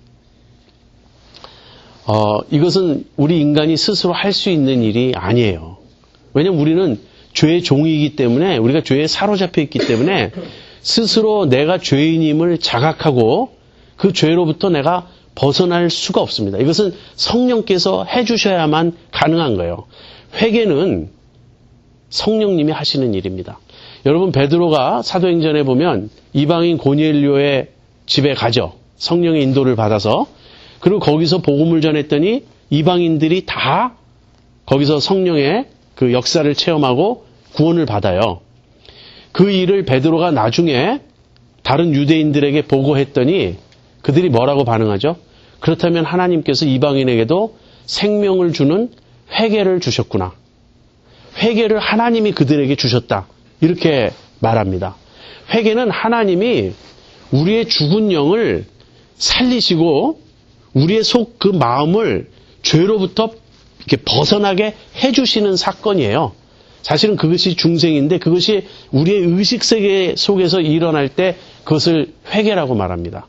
이것은 우리 인간이 스스로 할 수 있는 일이 아니에요. 왜냐하면 우리는 죄의 종이기 때문에 우리가 죄에 사로잡혀 있기 때문에 스스로 내가 죄인임을 자각하고 그 죄로부터 내가 벗어날 수가 없습니다. 이것은 성령께서 해주셔야만 가능한 거예요. 회개는 성령님이 하시는 일입니다. 여러분 베드로가 사도행전에 보면 이방인 고넬료의 집에 가죠. 성령의 인도를 받아서. 그리고 거기서 복음을 전했더니 이방인들이 다 거기서 성령의 그 역사를 체험하고 구원을 받아요. 그 일을 베드로가 나중에 다른 유대인들에게 보고했더니 그들이 뭐라고 반응하죠? 그렇다면 하나님께서 이방인에게도 생명을 주는 회개를 주셨구나. 회개를 하나님이 그들에게 주셨다. 이렇게 말합니다. 회개는 하나님이 우리의 죽은 영을 살리시고 우리의 속 그 마음을 죄로부터 이렇게 벗어나게 해주시는 사건이에요. 사실은 그것이 중생인데 그것이 우리의 의식세계 속에서 일어날 때 그것을 회개라고 말합니다.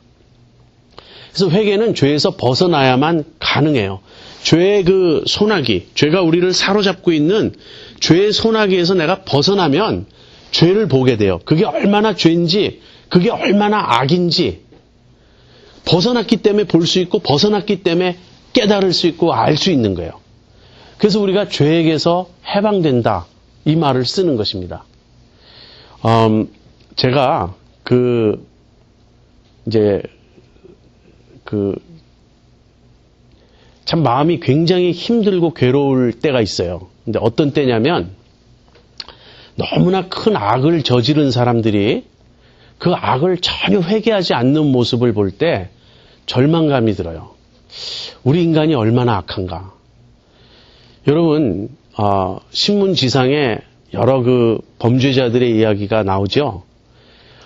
그래서 회개는 죄에서 벗어나야만 가능해요. 죄의 그 소나기, 죄가 우리를 사로잡고 있는 죄의 소나기에서 내가 벗어나면 죄를 보게 돼요. 그게 얼마나 죄인지, 그게 얼마나 악인지 벗어났기 때문에 볼 수 있고 벗어났기 때문에 깨달을 수 있고 알 수 있는 거예요. 그래서 우리가 죄에게서 해방된다 이 말을 쓰는 것입니다. 제가 참 마음이 굉장히 힘들고 괴로울 때가 있어요. 근데 어떤 때냐면 너무나 큰 악을 저지른 사람들이 그 악을 전혀 회개하지 않는 모습을 볼 때 절망감이 들어요. 우리 인간이 얼마나 악한가. 여러분, 신문지상에 여러 그 범죄자들의 이야기가 나오죠.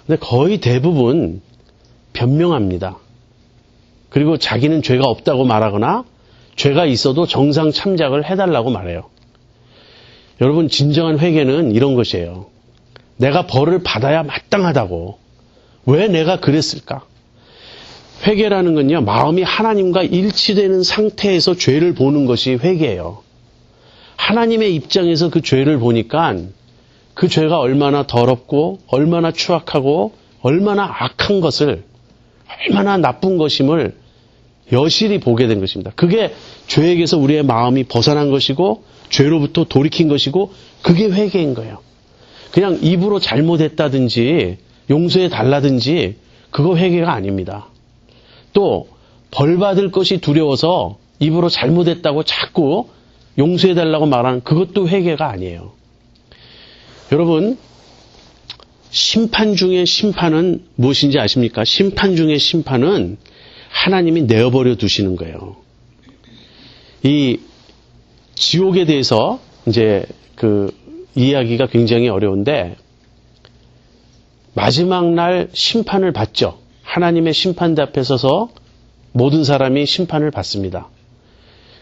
근데 거의 대부분 변명합니다. 그리고 자기는 죄가 없다고 말하거나 죄가 있어도 정상 참작을 해달라고 말해요. 여러분, 진정한 회개는 이런 것이에요. 내가 벌을 받아야 마땅하다고. 왜 내가 그랬을까? 회개라는 건요, 마음이 하나님과 일치되는 상태에서 죄를 보는 것이 회개예요. 하나님의 입장에서 그 죄를 보니까 그 죄가 얼마나 더럽고 얼마나 추악하고 얼마나 악한 것을, 얼마나 나쁜 것임을 여실히 보게 된 것입니다. 그게 죄에게서 우리의 마음이 벗어난 것이고 죄로부터 돌이킨 것이고 그게 회개인 거예요. 그냥 입으로 잘못했다든지 용서해 달라든지 그거 회개가 아닙니다. 또 벌 받을 것이 두려워서 입으로 잘못했다고 자꾸 용서해 달라고 말하는 그것도 회개가 아니에요. 여러분, 심판 중의 심판은 무엇인지 아십니까? 심판 중의 심판은 하나님이 내어버려 두시는 거예요. 이 지옥에 대해서 이제 그 이야기가 굉장히 어려운데 마지막 날 심판을 받죠. 하나님의 심판대 앞에 서서 모든 사람이 심판을 받습니다.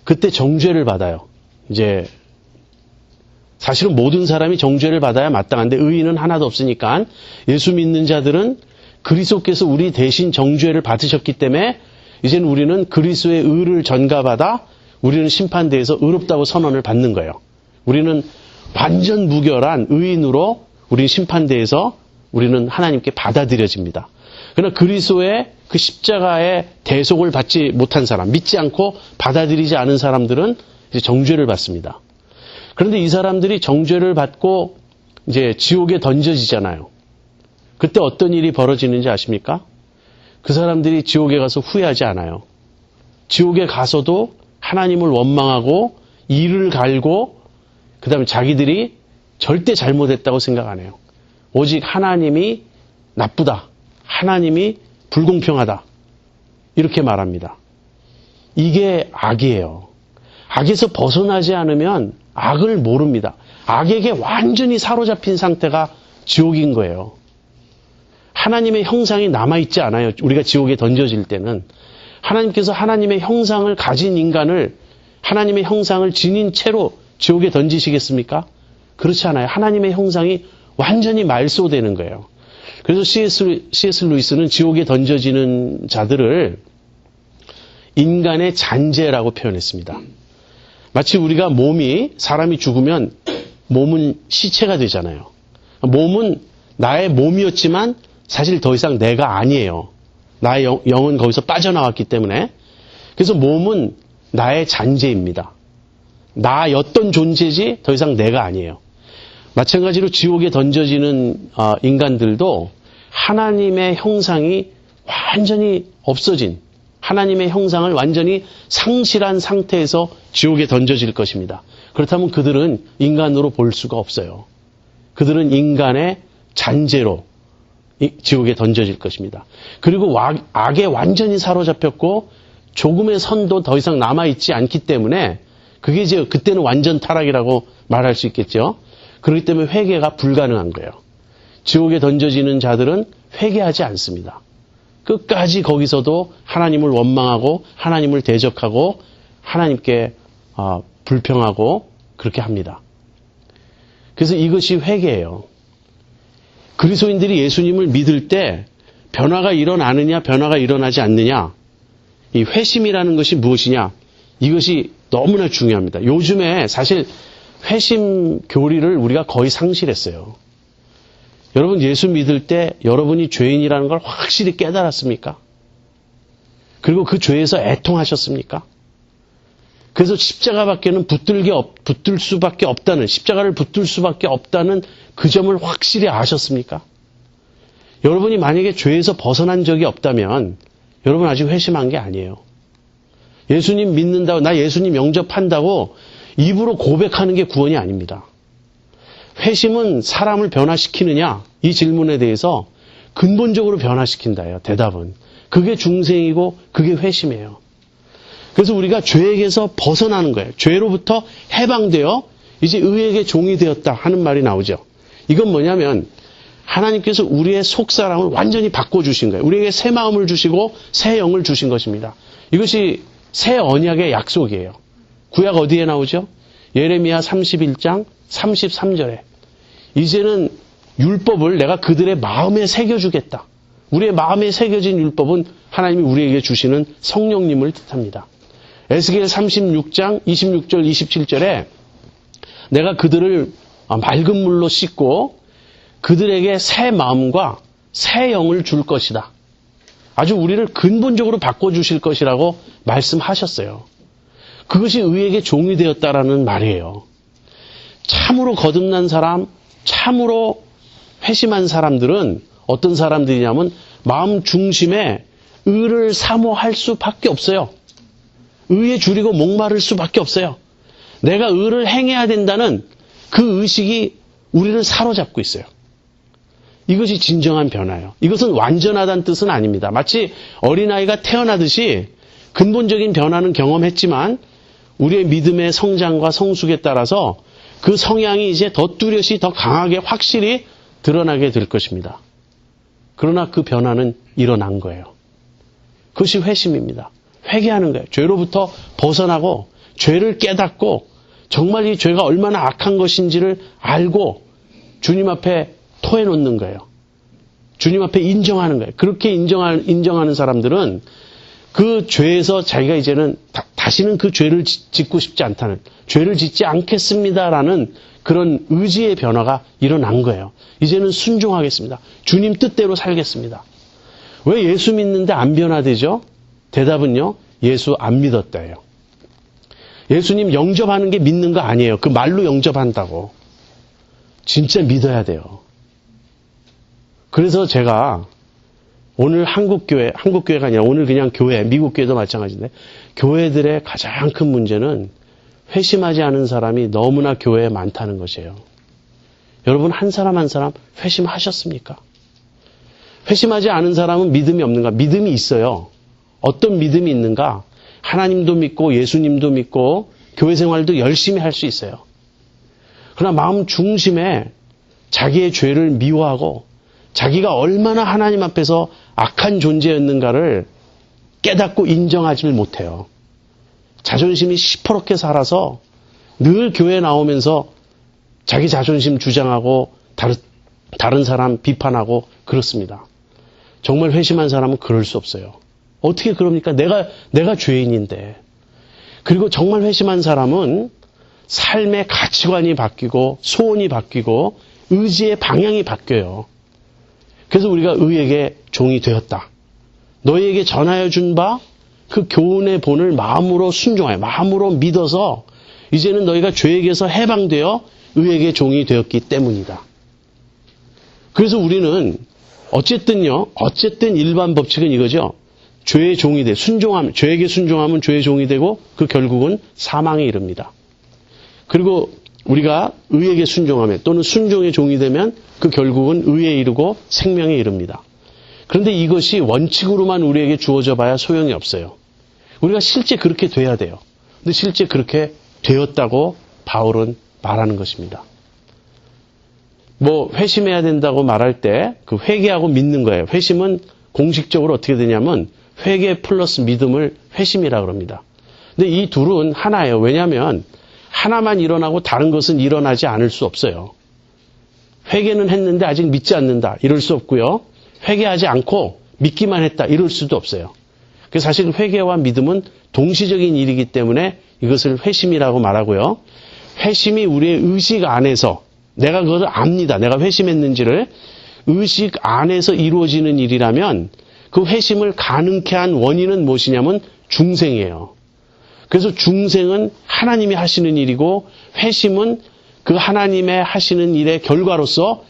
그때 정죄를 받아요. 이제 사실은 모든 사람이 정죄를 받아야 마땅한데 의인은 하나도 없으니까 예수 믿는 자들은 그리스도께서 우리 대신 정죄를 받으셨기 때문에 이제는 우리는 그리스도의 의를 전가받아 우리는 심판대에서 의롭다고 선언을 받는 거예요. 우리는 완전 무결한 의인으로 우리 심판대에서 우리는 하나님께 받아들여집니다. 그러나 그리스도의 그 십자가의 대속을 받지 못한 사람, 믿지 않고 받아들이지 않은 사람들은 이제 정죄를 받습니다. 그런데 이 사람들이 정죄를 받고 이제 지옥에 던져지잖아요. 그때 어떤 일이 벌어지는지 아십니까? 그 사람들이 지옥에 가서 후회하지 않아요. 지옥에 가서도 하나님을 원망하고 이를 갈고 그 다음에 자기들이 절대 잘못했다고 생각 안 해요. 오직 하나님이 나쁘다. 하나님이 불공평하다. 이렇게 말합니다. 이게 악이에요. 악에서 벗어나지 않으면 악을 모릅니다. 악에게 완전히 사로잡힌 상태가 지옥인 거예요. 하나님의 형상이 남아있지 않아요. 우리가 지옥에 던져질 때는. 하나님께서 하나님의 형상을 가진 인간을 하나님의 형상을 지닌 채로 지옥에 던지시겠습니까? 그렇지 않아요. 하나님의 형상이 완전히 말소되는 거예요. 그래서 C.S. 루이스는 지옥에 던져지는 자들을 인간의 잔재라고 표현했습니다. 마치 우리가 사람이 죽으면 몸은 시체가 되잖아요. 몸은 나의 몸이었지만 사실 더 이상 내가 아니에요. 나의 영은 거기서 빠져나왔기 때문에. 그래서 몸은 나의 잔재입니다. 나였던 존재지 더 이상 내가 아니에요. 마찬가지로 지옥에 던져지는 인간들도 하나님의 형상이 완전히 없어진, 하나님의 형상을 완전히 상실한 상태에서 지옥에 던져질 것입니다. 그렇다면 그들은 인간으로 볼 수가 없어요. 그들은 인간의 잔재로 지옥에 던져질 것입니다. 그리고 악에 완전히 사로잡혔고 조금의 선도 더 이상 남아있지 않기 때문에 그게 이제 그때는 완전 타락이라고 말할 수 있겠죠. 그렇기 때문에 회개가 불가능한 거예요. 지옥에 던져지는 자들은 회개하지 않습니다. 끝까지 거기서도 하나님을 원망하고 하나님을 대적하고 하나님께 불평하고 그렇게 합니다. 그래서 이것이 회개예요. 그리스도인들이 예수님을 믿을 때 변화가 일어나느냐 변화가 일어나지 않느냐 이 회심이라는 것이 무엇이냐? 이것이 너무나 중요합니다. 요즘에 사실 회심 교리를 우리가 거의 상실했어요. 여러분 예수 믿을 때 여러분이 죄인이라는 걸 확실히 깨달았습니까? 그리고 그 죄에서 애통하셨습니까? 그래서 십자가밖에는 붙들 수밖에 없다는, 십자가를 붙들 수밖에 없다는 그 점을 확실히 아셨습니까? 여러분이 만약에 죄에서 벗어난 적이 없다면 여러분 아직 회심한 게 아니에요. 예수님 믿는다고, 나 예수님 영접한다고 입으로 고백하는 게 구원이 아닙니다. 회심은 사람을 변화시키느냐? 이 질문에 대해서 근본적으로 변화시킨다예요. 대답은. 그게 중생이고 그게 회심이에요. 그래서 우리가 죄에게서 벗어나는 거예요. 죄로부터 해방되어 이제 의에게 종이 되었다 하는 말이 나오죠. 이건 뭐냐면 하나님께서 우리의 속사람을 완전히 바꿔주신 거예요. 우리에게 새 마음을 주시고 새 영을 주신 것입니다. 이것이 새 언약의 약속이에요. 구약 어디에 나오죠? 예레미야 31장 33절에 이제는 율법을 내가 그들의 마음에 새겨주겠다. 우리의 마음에 새겨진 율법은 하나님이 우리에게 주시는 성령님을 뜻합니다. 에스겔 36장 26절 27절에 내가 그들을 맑은 물로 씻고 그들에게 새 마음과 새 영을 줄 것이다. 아주 우리를 근본적으로 바꿔주실 것이라고 말씀하셨어요. 그것이 의에게 종이 되었다라는 말이에요. 참으로 거듭난 사람, 참으로 회심한 사람들은 어떤 사람들이냐면 마음 중심에 의를 사모할 수밖에 없어요. 의에 줄이고 목마를 수밖에 없어요. 내가 의를 행해야 된다는 그 의식이 우리를 사로잡고 있어요. 이것이 진정한 변화예요. 이것은 완전하다는 뜻은 아닙니다. 마치 어린아이가 태어나듯이 근본적인 변화는 경험했지만 우리의 믿음의 성장과 성숙에 따라서 그 성향이 이제 더 뚜렷이 더 강하게 확실히 드러나게 될 것입니다. 그러나 그 변화는 일어난 거예요. 그것이 회심입니다. 회개하는 거예요. 죄로부터 벗어나고 죄를 깨닫고 정말 이 죄가 얼마나 악한 것인지를 알고 주님 앞에 토해놓는 거예요. 주님 앞에 인정하는 거예요. 그렇게 인정하는 사람들은 그 죄에서 자기가 이제는 다시는 그 죄를 짓고 싶지 않다는, 죄를 짓지 않겠습니다라는 그런 의지의 변화가 일어난 거예요. 이제는 순종하겠습니다. 주님 뜻대로 살겠습니다. 왜 예수 믿는데 안 변화되죠? 대답은요, 예수 안 믿었다예요. 예수님 영접하는 게 믿는 거 아니에요. 그 말로 영접한다고. 진짜 믿어야 돼요. 그래서 제가 오늘 한국교회가 아니라 오늘 그냥 교회, 미국 교회도 마찬가지인데 교회들의 가장 큰 문제는 회심하지 않은 사람이 너무나 교회에 많다는 것이에요. 여러분 한 사람 한 사람 회심하셨습니까? 회심하지 않은 사람은 믿음이 없는가? 믿음이 있어요. 어떤 믿음이 있는가? 하나님도 믿고 예수님도 믿고 교회 생활도 열심히 할 수 있어요. 그러나 마음 중심에 자기의 죄를 미워하고 자기가 얼마나 하나님 앞에서 악한 존재였는가를 깨닫고 인정하지 못해요. 자존심이 시퍼렇게 살아서 늘 교회 나오면서 자기 자존심 주장하고 다른 사람 비판하고 그렇습니다. 정말 회심한 사람은 그럴 수 없어요. 어떻게 그럽니까? 내가 죄인인데. 그리고 정말 회심한 사람은 삶의 가치관이 바뀌고 소원이 바뀌고 의지의 방향이 바뀌어요. 그래서 우리가 의에게 종이 되었다. 너희에게 전하여 준 바 그 교훈의 본을 마음으로 순종하여 마음으로 믿어서 이제는 너희가 죄에게서 해방되어 의에게 종이 되었기 때문이다. 그래서 우리는 어쨌든 일반 법칙은 이거죠. 죄의 종이 돼 죄에게 순종하면 죄의 종이 되고 그 결국은 사망에 이릅니다. 그리고 우리가 의에게 순종하면 또는 순종의 종이 되면 그 결국은 의에 이르고 생명에 이릅니다. 그런데 이것이 원칙으로만 우리에게 주어져 봐야 소용이 없어요. 우리가 실제 그렇게 돼야 돼요. 근데 실제 그렇게 되었다고 바울은 말하는 것입니다. 회심해야 된다고 말할 때 그 회개하고 믿는 거예요. 회심은 공식적으로 어떻게 되냐면 회개 플러스 믿음을 회심이라고 합니다. 근데 이 둘은 하나예요. 왜냐하면 하나만 일어나고 다른 것은 일어나지 않을 수 없어요. 회개는 했는데 아직 믿지 않는다. 이럴 수 없고요. 회개하지 않고 믿기만 했다. 이럴 수도 없어요. 그래서 사실 회개와 믿음은 동시적인 일이기 때문에 이것을 회심이라고 말하고요. 회심이 우리의 의식 안에서 내가 그것을 압니다. 내가 회심했는지를 의식 안에서 이루어지는 일이라면 그 회심을 가능케 한 원인은 무엇이냐면 중생이에요. 그래서 중생은 하나님이 하시는 일이고 회심은 그 하나님의 하시는 일의 결과로서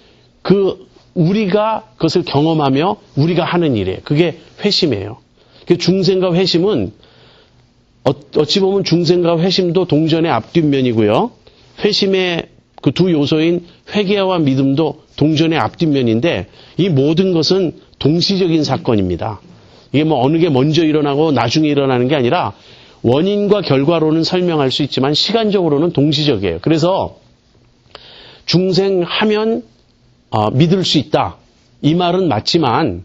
우리가 그것을 경험하며 우리가 하는 일이에요. 그게 회심이에요. 중생과 회심은 어찌 보면 중생과 회심도 동전의 앞뒷면이고요. 회심의 그 두 요소인 회개와 믿음도 동전의 앞뒷면인데 이 모든 것은 동시적인 사건입니다. 이게 뭐 어느 게 먼저 일어나고 나중에 일어나는 게 아니라 원인과 결과로는 설명할 수 있지만 시간적으로는 동시적이에요. 그래서 중생하면 믿을 수 있다. 이 말은 맞지만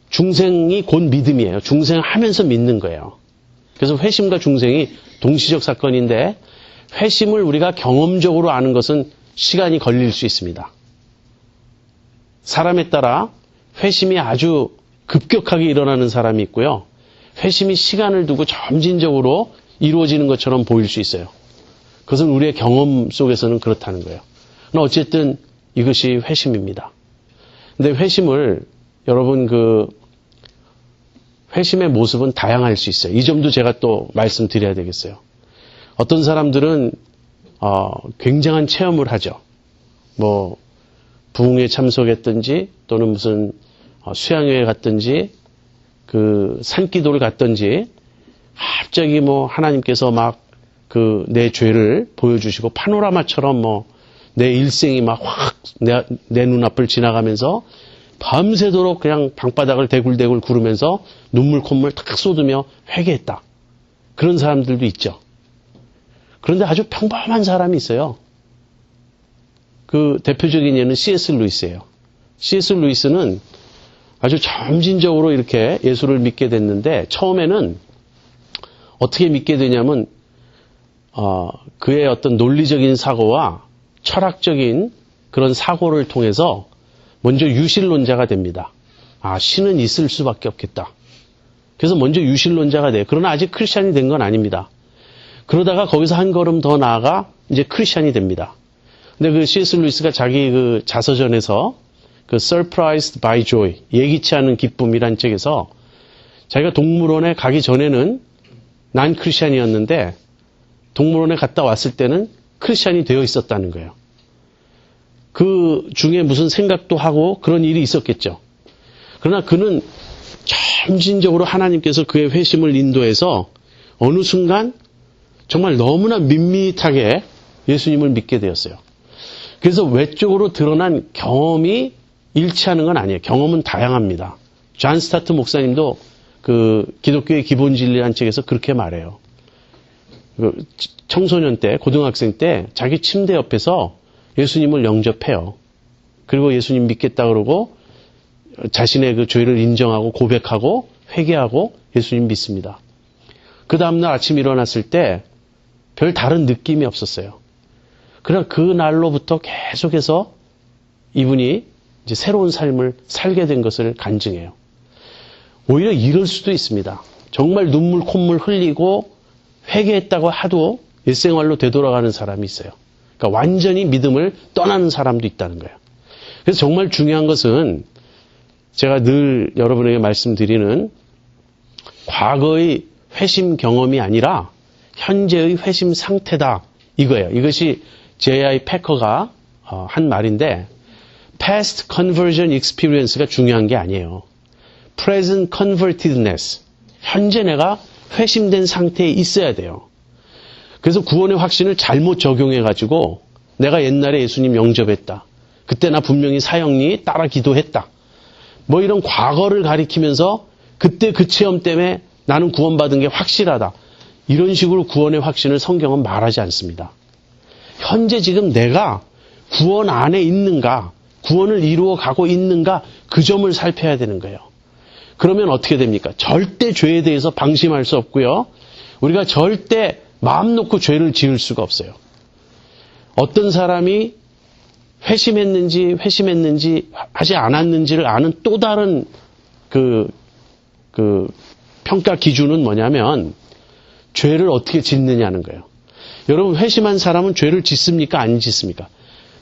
중생이 곧 믿음이에요. 중생하면서 믿는 거예요. 그래서 회심과 중생이 동시적 사건인데 회심을 우리가 경험적으로 아는 것은 시간이 걸릴 수 있습니다. 사람에 따라 회심이 아주 급격하게 일어나는 사람이 있고요. 회심이 시간을 두고 점진적으로 이루어지는 것처럼 보일 수 있어요. 그것은 우리의 경험 속에서는 그렇다는 거예요. 그러나 어쨌든 이것이 회심입니다. 근데 회심을 여러분 회심의 모습은 다양할 수 있어요. 이 점도 제가 또 말씀드려야 되겠어요. 어떤 사람들은 굉장한 체험을 하죠. 뭐 부흥회에 참석했든지 또는 무슨 수양회에 갔든지 그 산기도를 갔든지 갑자기 뭐 하나님께서 막 내 죄를 보여주시고 파노라마처럼 뭐 내 일생이 막 확 내 눈앞을 지나가면서 밤새도록 그냥 방바닥을 대굴대굴 구르면서 눈물 콧물 탁 쏟으며 회개했다. 그런 사람들도 있죠. 그런데 아주 평범한 사람이 있어요. 그 대표적인 예는 C.S. 루이스예요. C.S. 루이스는 아주 점진적으로 이렇게 예수를 믿게 됐는데 처음에는 어떻게 믿게 되냐면 그의 어떤 논리적인 사고와 철학적인 그런 사고를 통해서 먼저 유실론자가 됩니다. 신은 있을 수밖에 없겠다. 그래서 먼저 유실론자가 돼요. 그러나 아직 크리스찬이 된 건 아닙니다. 그러다가 거기서 한 걸음 더 나아가 이제 크리스찬이 됩니다. 근데 그 C.S. 루이스가 자기 그 자서전에서 그 Surprised by Joy, 예기치 않은 기쁨이란 책에서 자기가 동물원에 가기 전에는 난 크리스찬이었는데 동물원에 갔다 왔을 때는 크리스찬이 되어 있었다는 거예요. 그 중에 무슨 생각도 하고 그런 일이 있었겠죠. 그러나 그는 점진적으로 하나님께서 그의 회심을 인도해서 어느 순간 정말 너무나 밋밋하게 예수님을 믿게 되었어요. 그래서 외적으로 드러난 경험이 일치하는 건 아니에요. 경험은 다양합니다. 존 스타트 목사님도 그 기독교의 기본 진리라는 책에서 그렇게 말해요. 청소년 때, 고등학생 때 자기 침대 옆에서 예수님을 영접해요. 그리고 예수님 믿겠다 그러고 자신의 그 죄를 인정하고 고백하고 회개하고 예수님 믿습니다. 그 다음날 아침 일어났을 때 별 다른 느낌이 없었어요. 그러나 그 날로부터 계속해서 이분이 이제 새로운 삶을 살게 된 것을 간증해요. 오히려 이럴 수도 있습니다. 정말 눈물 콧물 흘리고 회개했다고 하도 일생활로 되돌아가는 사람이 있어요. 그러니까 완전히 믿음을 떠나는 사람도 있다는 거예요. 그래서 정말 중요한 것은 제가 늘 여러분에게 말씀드리는 과거의 회심 경험이 아니라 현재의 회심 상태다 이거예요. 이것이 J.I. 패커가 한 말인데 past conversion experience가 중요한 게 아니에요. present convertedness. 현재 내가 회심된 상태에 있어야 돼요. 그래서 구원의 확신을 잘못 적용해가지고 내가 옛날에 예수님 영접했다. 그때 나 분명히 사형리 따라 기도했다. 뭐 이런 과거를 가리키면서 그때 그 체험 때문에 나는 구원받은 게 확실하다. 이런 식으로 구원의 확신을 성경은 말하지 않습니다. 현재 지금 내가 구원 안에 있는가, 구원을 이루어 가고 있는가 그 점을 살펴야 되는 거예요. 그러면 어떻게 됩니까? 절대 죄에 대해서 방심할 수 없고요. 우리가 절대 마음 놓고 죄를 지을 수가 없어요. 어떤 사람이 회심했는지 하지 않았는지를 아는 또 다른 그 평가 기준은 뭐냐면 죄를 어떻게 짓느냐는 거예요. 여러분 회심한 사람은 죄를 짓습니까? 안 짓습니까?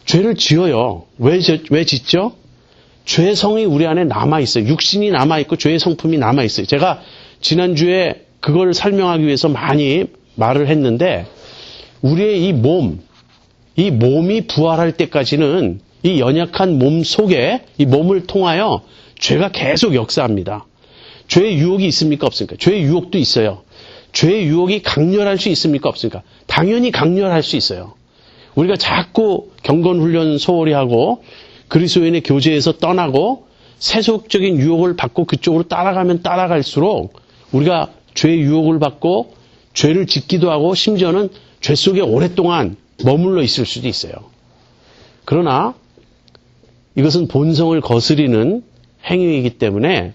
죄를 지어요. 왜 짓죠? 죄의 성이 우리 안에 남아있어요. 육신이 남아있고 죄의 성품이 남아있어요. 제가 지난주에 그걸 설명하기 위해서 많이 말을 했는데 우리의 이 몸이 부활할 때까지는 이 연약한 몸 속에 이 몸을 통하여 죄가 계속 역사합니다. 죄의 유혹이 있습니까? 없습니까? 죄의 유혹도 있어요. 죄의 유혹이 강렬할 수 있습니까? 없습니까? 당연히 강렬할 수 있어요. 우리가 자꾸 경건훈련 소홀히 하고 그리스도인의 교제에서 떠나고 세속적인 유혹을 받고 그쪽으로 따라가면 따라갈수록 우리가 죄의 유혹을 받고 죄를 짓기도 하고 심지어는 죄 속에 오랫동안 머물러 있을 수도 있어요. 그러나 이것은 본성을 거스리는 행위이기 때문에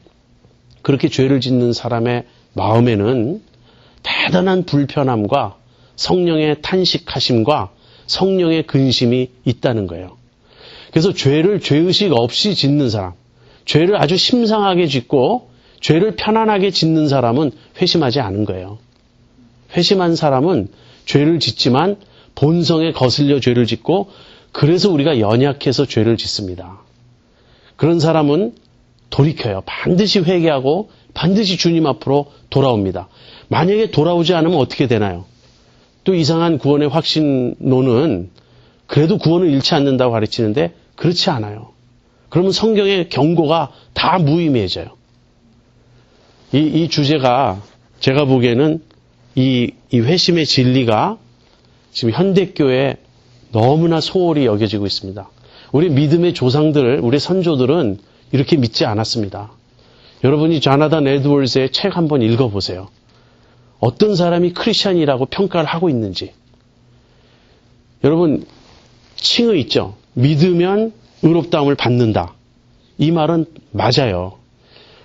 그렇게 죄를 짓는 사람의 마음에는 대단한 불편함과 성령의 탄식하심과 성령의 근심이 있다는 거예요. 그래서 죄를 죄의식 없이 짓는 사람, 죄를 아주 심상하게 짓고 죄를 편안하게 짓는 사람은 회심하지 않은 거예요. 회심한 사람은 죄를 짓지만 본성에 거슬려 죄를 짓고 그래서 우리가 연약해서 죄를 짓습니다. 그런 사람은 돌이켜요. 반드시 회개하고 반드시 주님 앞으로 돌아옵니다. 만약에 돌아오지 않으면 어떻게 되나요? 또 이상한 구원의 확신론은 그래도 구원을 잃지 않는다고 가르치는데 그렇지 않아요. 그러면 성경의 경고가 다 무의미해져요. 이 주제가 제가 보기에는 이 회심의 진리가 지금 현대교회에 너무나 소홀히 여겨지고 있습니다. 우리 믿음의 조상들, 우리 선조들은 이렇게 믿지 않았습니다. 여러분이 조나단 에드워즈의 책 한번 읽어보세요. 어떤 사람이 크리스천이라고 평가를 하고 있는지. 여러분 칭의 있죠. 믿으면 의롭다함을 받는다. 이 말은 맞아요.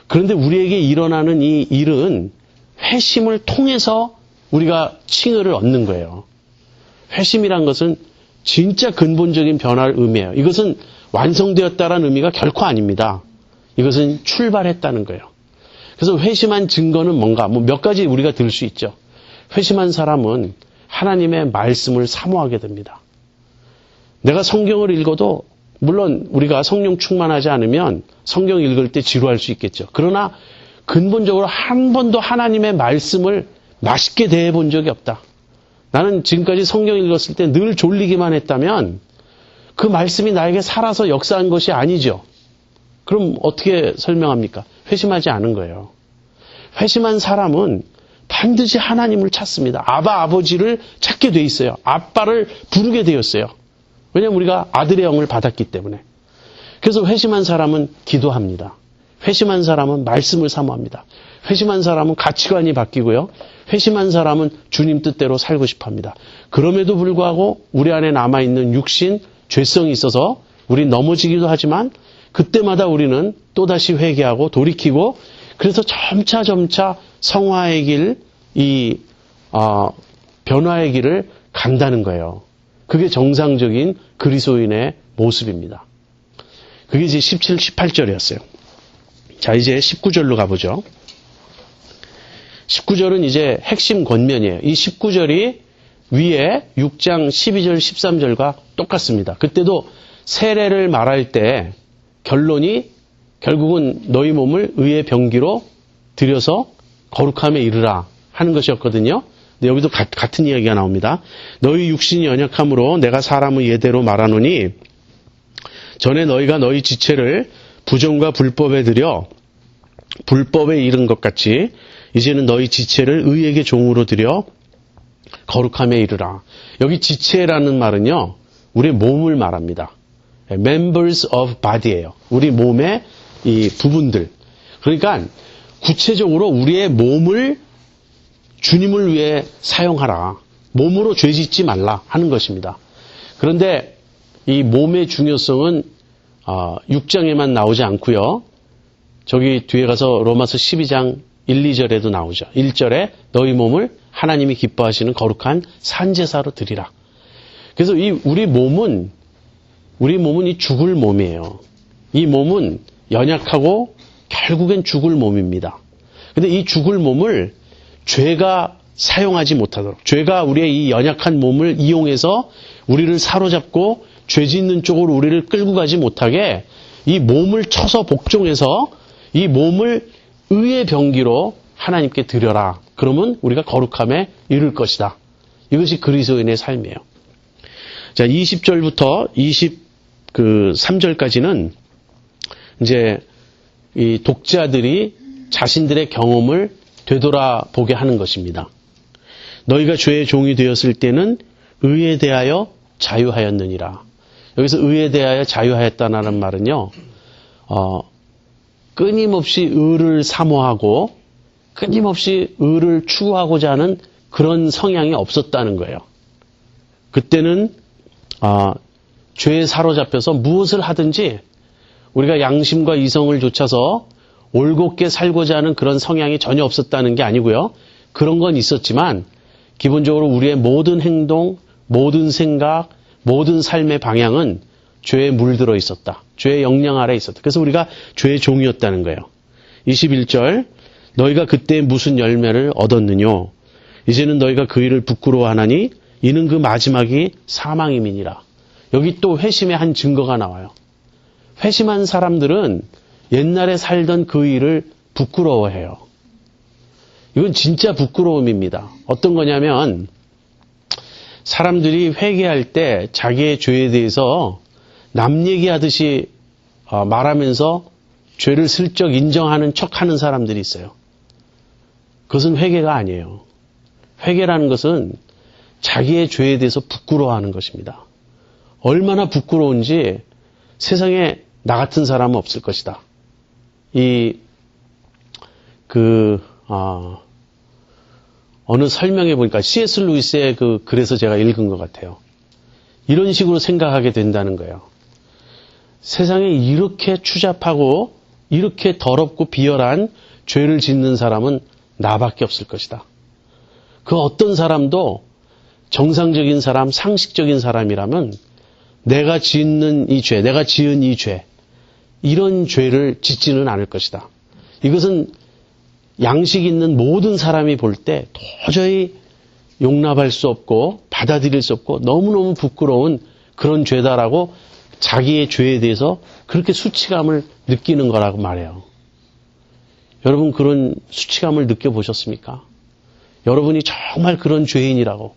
그런데 우리에게 일어나는 이 일은 회심을 통해서 우리가 칭의를 얻는 거예요. 회심이란 것은 진짜 근본적인 변화를 의미해요. 이것은 완성되었다라는 의미가 결코 아닙니다. 이것은 출발했다는 거예요. 그래서 회심한 증거는 뭔가 몇 가지 우리가 들 수 있죠. 회심한 사람은 하나님의 말씀을 사모하게 됩니다. 내가 성경을 읽어도 물론 우리가 성령 충만하지 않으면 성경 읽을 때 지루할 수 있겠죠. 그러나 근본적으로 한 번도 하나님의 말씀을 맛있게 대해본 적이 없다. 나는 지금까지 성경 읽었을 때 늘 졸리기만 했다면 그 말씀이 나에게 살아서 역사한 것이 아니죠. 그럼 어떻게 설명합니까? 회심하지 않은 거예요. 회심한 사람은 반드시 하나님을 찾습니다. 아버지를 찾게 돼 있어요. 아빠를 부르게 되었어요. 왜냐하면 우리가 아들의 영을 받았기 때문에. 그래서 회심한 사람은 기도합니다. 회심한 사람은 말씀을 사모합니다. 회심한 사람은 가치관이 바뀌고요. 회심한 사람은 주님 뜻대로 살고 싶어합니다. 그럼에도 불구하고 우리 안에 남아있는 육신, 죄성이 있어서 우리 넘어지기도 하지만 그때마다 우리는 또다시 회개하고 돌이키고 그래서 점차 성화의 길, 변화의 길을 간다는 거예요. 그게 정상적인 그리스도인의 모습입니다. 그게 이제 17, 18절이었어요. 자, 이제 19절로 가보죠. 19절은 이제 핵심 권면이에요. 이 19절이 위에 6장 12절, 13절과 똑같습니다. 그때도 세례를 말할 때 결론이 결국은 너희 몸을 의의 병기로 들여서 거룩함에 이르라 하는 것이었거든요. 근데 여기도 같은 이야기가 나옵니다. 너희 육신이 연약함으로 내가 사람의 예대로 말하노니 전에 너희가 너희 지체를 부정과 불법에 들여 불법에 이른 것 같이 이제는 너희 지체를 의에게 종으로 들여 거룩함에 이르라. 여기 지체라는 말은요. 우리 몸을 말합니다. members of body예요. 우리 몸의 이 부분들. 그러니까 구체적으로 우리의 몸을 주님을 위해 사용하라. 몸으로 죄 짓지 말라 하는 것입니다. 그런데 이 몸의 중요성은 6장에만 나오지 않고요. 저기 뒤에 가서 로마서 12장 1, 2절에도 나오죠. 1절에 너희 몸을 하나님이 기뻐하시는 거룩한 산제사로 드리라. 그래서 우리 몸은 이 죽을 몸이에요. 이 몸은 연약하고 결국엔 죽을 몸입니다. 근데 이 죽을 몸을 죄가 사용하지 못하도록, 죄가 우리의 이 연약한 몸을 이용해서 우리를 사로잡고 죄 짓는 쪽으로 우리를 끌고 가지 못하게 이 몸을 쳐서 복종해서 이 몸을 의의 병기로 하나님께 드려라. 그러면 우리가 거룩함에 이를 것이다. 이것이 그리스도인의 삶이에요. 자, 20절부터 23절까지는 이제 이 독자들이 자신들의 경험을 되돌아보게 하는 것입니다. 너희가 죄의 종이 되었을 때는 의에 대하여 자유하였느니라. 여기서 의에 대하여 자유하였다는 말은요, 끊임없이 의를 사모하고 끊임없이 의를 추구하고자 하는 그런 성향이 없었다는 거예요. 그때는 죄에 사로잡혀서 무엇을 하든지 우리가 양심과 이성을 좇아서 올곧게 살고자 하는 그런 성향이 전혀 없었다는 게 아니고요. 그런 건 있었지만 기본적으로 우리의 모든 행동, 모든 생각, 모든 삶의 방향은 죄에 물들어 있었다. 죄의 영향 아래 있었다. 그래서 우리가 죄의 종이었다는 거예요. 21절 너희가 그때 무슨 열매를 얻었느뇨? 이제는 너희가 그 일을 부끄러워하나니 이는 그 마지막이 사망임이니라. 여기 또 회심의 한 증거가 나와요. 회심한 사람들은 옛날에 살던 그 일을 부끄러워해요. 이건 진짜 부끄러움입니다. 어떤 거냐면 사람들이 회개할 때 자기의 죄에 대해서 남 얘기하듯이 말하면서 죄를 슬쩍 인정하는 척하는 사람들이 있어요. 그것은 회개가 아니에요. 회개라는 것은 자기의 죄에 대해서 부끄러워하는 것입니다. 얼마나 부끄러운지 세상에 나 같은 사람은 없을 것이다. 어느 설명해 보니까 C.S. 루이스의 글에서 제가 읽은 것 같아요. 이런 식으로 생각하게 된다는 거예요. 세상에 이렇게 추잡하고 이렇게 더럽고 비열한 죄를 짓는 사람은 나밖에 없을 것이다. 그 어떤 사람도 정상적인 사람, 상식적인 사람이라면 내가 짓는 이 죄, 내가 지은 이 죄, 이런 죄를 짓지는 않을 것이다. 이것은 양식 있는 모든 사람이 볼 때 도저히 용납할 수 없고 받아들일 수 없고 너무너무 부끄러운 그런 죄다라고 자기의 죄에 대해서 그렇게 수치감을 느끼는 거라고 말해요. 여러분 그런 수치감을 느껴보셨습니까? 여러분이 정말 그런 죄인이라고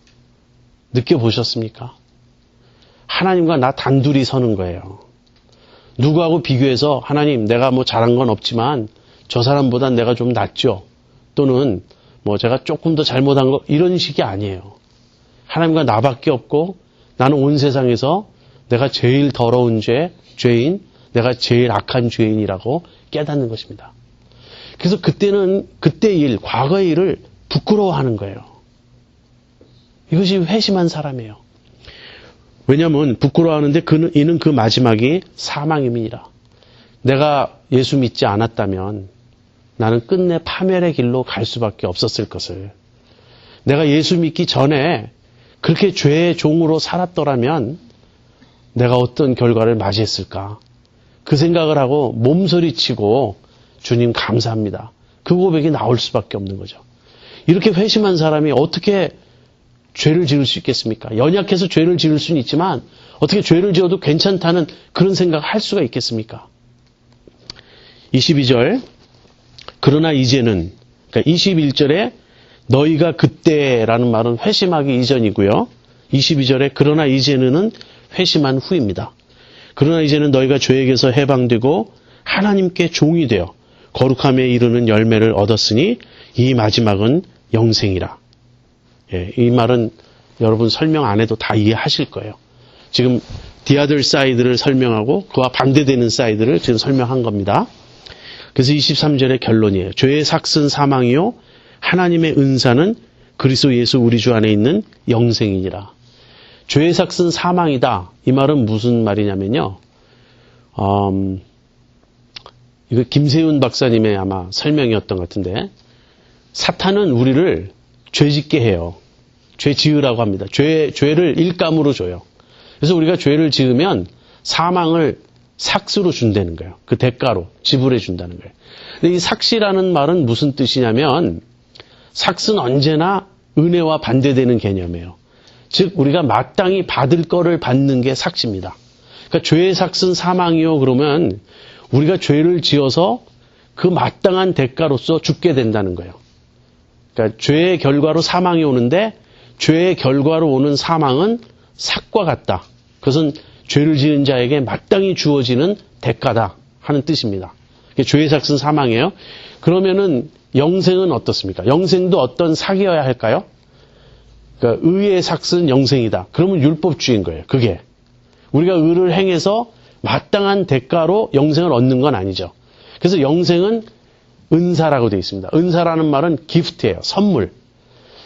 느껴보셨습니까? 하나님과 나 단둘이 서는 거예요. 누구하고 비교해서 하나님 내가 뭐 잘한 건 없지만 저 사람보단 내가 좀 낫죠. 또는 뭐 제가 조금 더 잘못한 거 이런 식이 아니에요. 하나님과 나밖에 없고 나는 온 세상에서 내가 제일 더러운 죄인, 내가 제일 악한 죄인이라고 깨닫는 것입니다. 그래서 그때는 그때 일, 과거의 일을 부끄러워하는 거예요. 이것이 회심한 사람이에요. 왜냐하면 부끄러워하는데 이는 그 마지막이 사망임이니라. 내가 예수 믿지 않았다면 나는 끝내 파멸의 길로 갈 수밖에 없었을 것을. 내가 예수 믿기 전에 그렇게 죄의 종으로 살았더라면 내가 어떤 결과를 맞이했을까. 그 생각을 하고 몸서리치고 주님 감사합니다. 그 고백이 나올 수밖에 없는 거죠. 이렇게 회심한 사람이 어떻게 죄를 지을 수 있겠습니까? 연약해서 죄를 지을 수는 있지만 어떻게 죄를 지어도 괜찮다는 그런 생각을 할 수가 있겠습니까? 22절 그러나 이제는 그러니까 21절에 너희가 그때라는 말은 회심하기 이전이고요. 22절에 그러나 이제는 회심한 후입니다. 그러나 이제는 너희가 죄에게서 해방되고 하나님께 종이 되어 거룩함에 이르는 열매를 얻었으니 이 마지막은 영생이라. 예, 이 말은 여러분 설명 안 해도 다 이해하실 거예요. 지금 the other side를 설명하고 그와 반대되는 사이드를 지금 설명한 겁니다. 그래서 23절의 결론이에요. 죄의 삭은 사망이요 하나님의 은사는 그리스도 예수 우리 주 안에 있는 영생이니라. 죄의 삭은 사망이다. 이 말은 무슨 말이냐면요. 이거 김세윤 박사님의 아마 설명이었던 것 같은데 사탄은 우리를 죄짓게 해요. 죄 지으라고 합니다. 죄를 일감으로 줘요. 그래서 우리가 죄를 지으면 사망을 삭스로 준다는 거예요. 그 대가로 지불해 준다는 거예요. 근데 이 삭시라는 말은 무슨 뜻이냐면 삭스는 언제나 은혜와 반대되는 개념이에요. 즉 우리가 마땅히 받을 거를 받는 게 삭시입니다. 그러니까 죄의 삭스는 사망이요 그러면 우리가 죄를 지어서 그 마땅한 대가로서 죽게 된다는 거예요. 그러니까 죄의 결과로 사망이 오는데 죄의 결과로 오는 사망은 삭과 같다. 그것은 죄를 지은 자에게 마땅히 주어지는 대가다 하는 뜻입니다. 죄의 삭은 사망이에요. 그러면은 영생은 어떻습니까? 영생도 어떤 삭이어야 할까요? 그러니까 의의 삭은 영생이다. 그러면 율법주의인 거예요. 그게 우리가 의를 행해서 마땅한 대가로 영생을 얻는 건 아니죠. 그래서 영생은 은사라고 되어 있습니다. 은사라는 말은 기프트예요. 선물.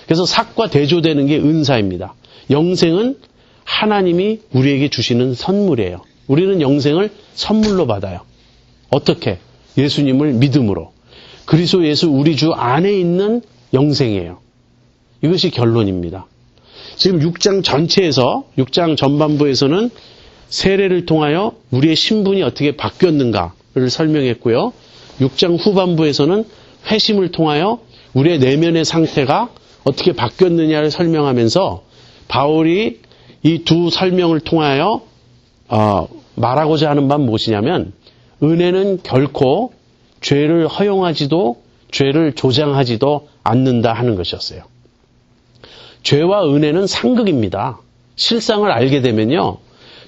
그래서 삭과 대조되는 게 은사입니다. 영생은 하나님이 우리에게 주시는 선물이에요. 우리는 영생을 선물로 받아요. 어떻게? 예수님을 믿음으로. 그리스도 예수 우리 주 안에 있는 영생이에요. 이것이 결론입니다. 지금 6장 전체에서 6장 전반부에서는 세례를 통하여 우리의 신분이 어떻게 바뀌었는가를 설명했고요. 6장 후반부에서는 회심을 통하여 우리의 내면의 상태가 어떻게 바뀌었느냐를 설명하면서 바울이 이 두 설명을 통하여 말하고자 하는 바는 무엇이냐면 은혜는 결코 죄를 허용하지도 죄를 조장하지도 않는다 하는 것이었어요. 죄와 은혜는 상극입니다. 실상을 알게 되면요.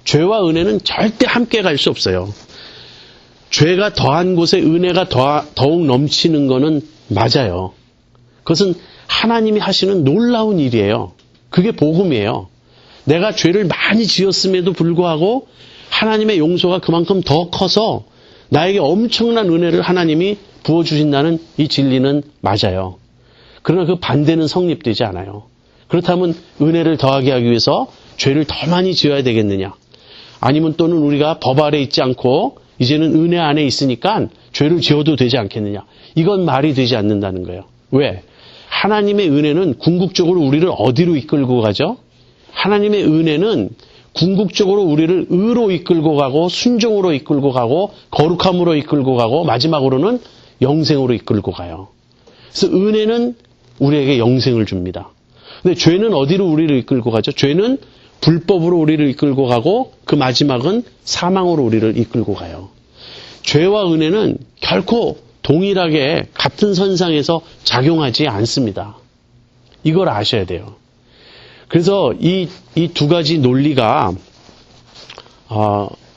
죄와 은혜는 절대 함께 갈 수 없어요. 죄가 더한 곳에 은혜가 더욱 넘치는 것은 맞아요. 그것은 하나님이 하시는 놀라운 일이에요. 그게 복음이에요. 내가 죄를 많이 지었음에도 불구하고 하나님의 용서가 그만큼 더 커서 나에게 엄청난 은혜를 하나님이 부어주신다는 이 진리는 맞아요. 그러나 그 반대는 성립되지 않아요. 그렇다면 은혜를 더하게 하기 위해서 죄를 더 많이 지어야 되겠느냐? 아니면 또는 우리가 법 아래 있지 않고 이제는 은혜 안에 있으니까 죄를 지어도 되지 않겠느냐? 이건 말이 되지 않는다는 거예요. 왜? 하나님의 은혜는 궁극적으로 우리를 어디로 이끌고 가죠? 하나님의 은혜는 궁극적으로 우리를 의로 이끌고 가고 순종으로 이끌고 가고 거룩함으로 이끌고 가고 마지막으로는 영생으로 이끌고 가요. 그래서 은혜는 우리에게 영생을 줍니다. 근데 죄는 어디로 우리를 이끌고 가죠? 죄는 불법으로 우리를 이끌고 가고 그 마지막은 사망으로 우리를 이끌고 가요. 죄와 은혜는 결코 동일하게 같은 선상에서 작용하지 않습니다. 이걸 아셔야 돼요. 그래서 이 두 가지 논리가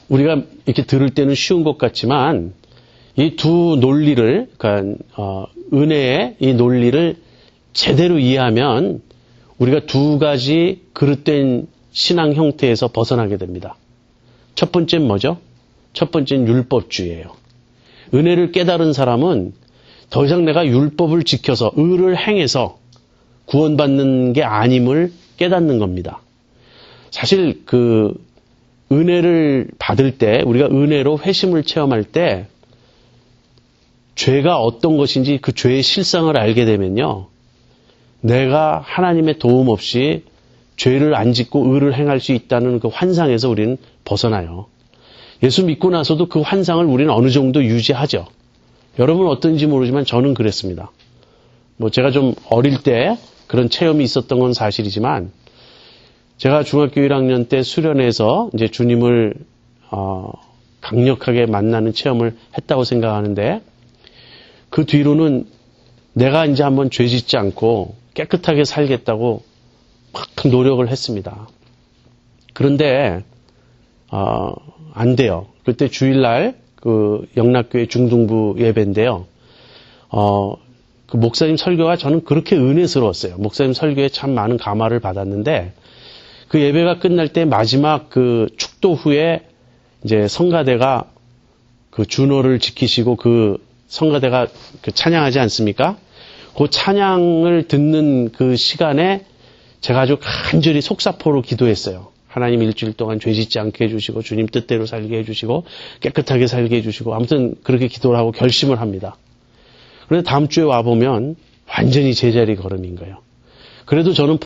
우리가 이렇게 들을 때는 쉬운 것 같지만 이 두 논리를 그러니까 은혜의 이 논리를 제대로 이해하면 우리가 두 가지 그릇된 신앙 형태에서 벗어나게 됩니다. 첫 번째는 뭐죠? 첫 번째는 율법주의예요. 은혜를 깨달은 사람은 더 이상 내가 율법을 지켜서 의를 행해서 구원받는 게 아님을 깨닫는 겁니다. 사실 그 은혜를 받을 때 우리가 은혜로 회심을 체험할 때 죄가 어떤 것인지 그 죄의 실상을 알게 되면요. 내가 하나님의 도움 없이 죄를 안 짓고 의를 행할 수 있다는 그 환상에서 우리는 벗어나요. 예수 믿고 나서도 그 환상을 우리는 어느 정도 유지하죠. 여러분 어떤지 모르지만 저는 그랬습니다. 제가 좀 어릴 때 그런 체험이 있었던 건 사실이지만 제가 중학교 1학년 때 수련회에서 이제 주님을 강력하게 만나는 체험을 했다고 생각하는데 그 뒤로는 내가 이제 한번 죄 짓지 않고 깨끗하게 살겠다고 막 노력을 했습니다. 그런데 안 돼요. 그때 주일날 그 영락교회 중등부 예배인데요. 그 목사님 설교가 저는 그렇게 은혜스러웠어요. 목사님 설교에 참 많은 감화를 받았는데 그 예배가 끝날 때 마지막 그 축도 후에 이제 성가대가 그 준호를 지키시고 그 성가대가 그 찬양하지 않습니까? 그 찬양을 듣는 그 시간에 제가 아주 간절히 속사포로 기도했어요. 하나님 일주일 동안 죄 짓지 않게 해주시고 주님 뜻대로 살게 해주시고 깨끗하게 살게 해주시고 아무튼 그렇게 기도를 하고 결심을 합니다. 그런데 다음 주에 와보면 완전히 제자리 걸음인 거예요. 그래도 저는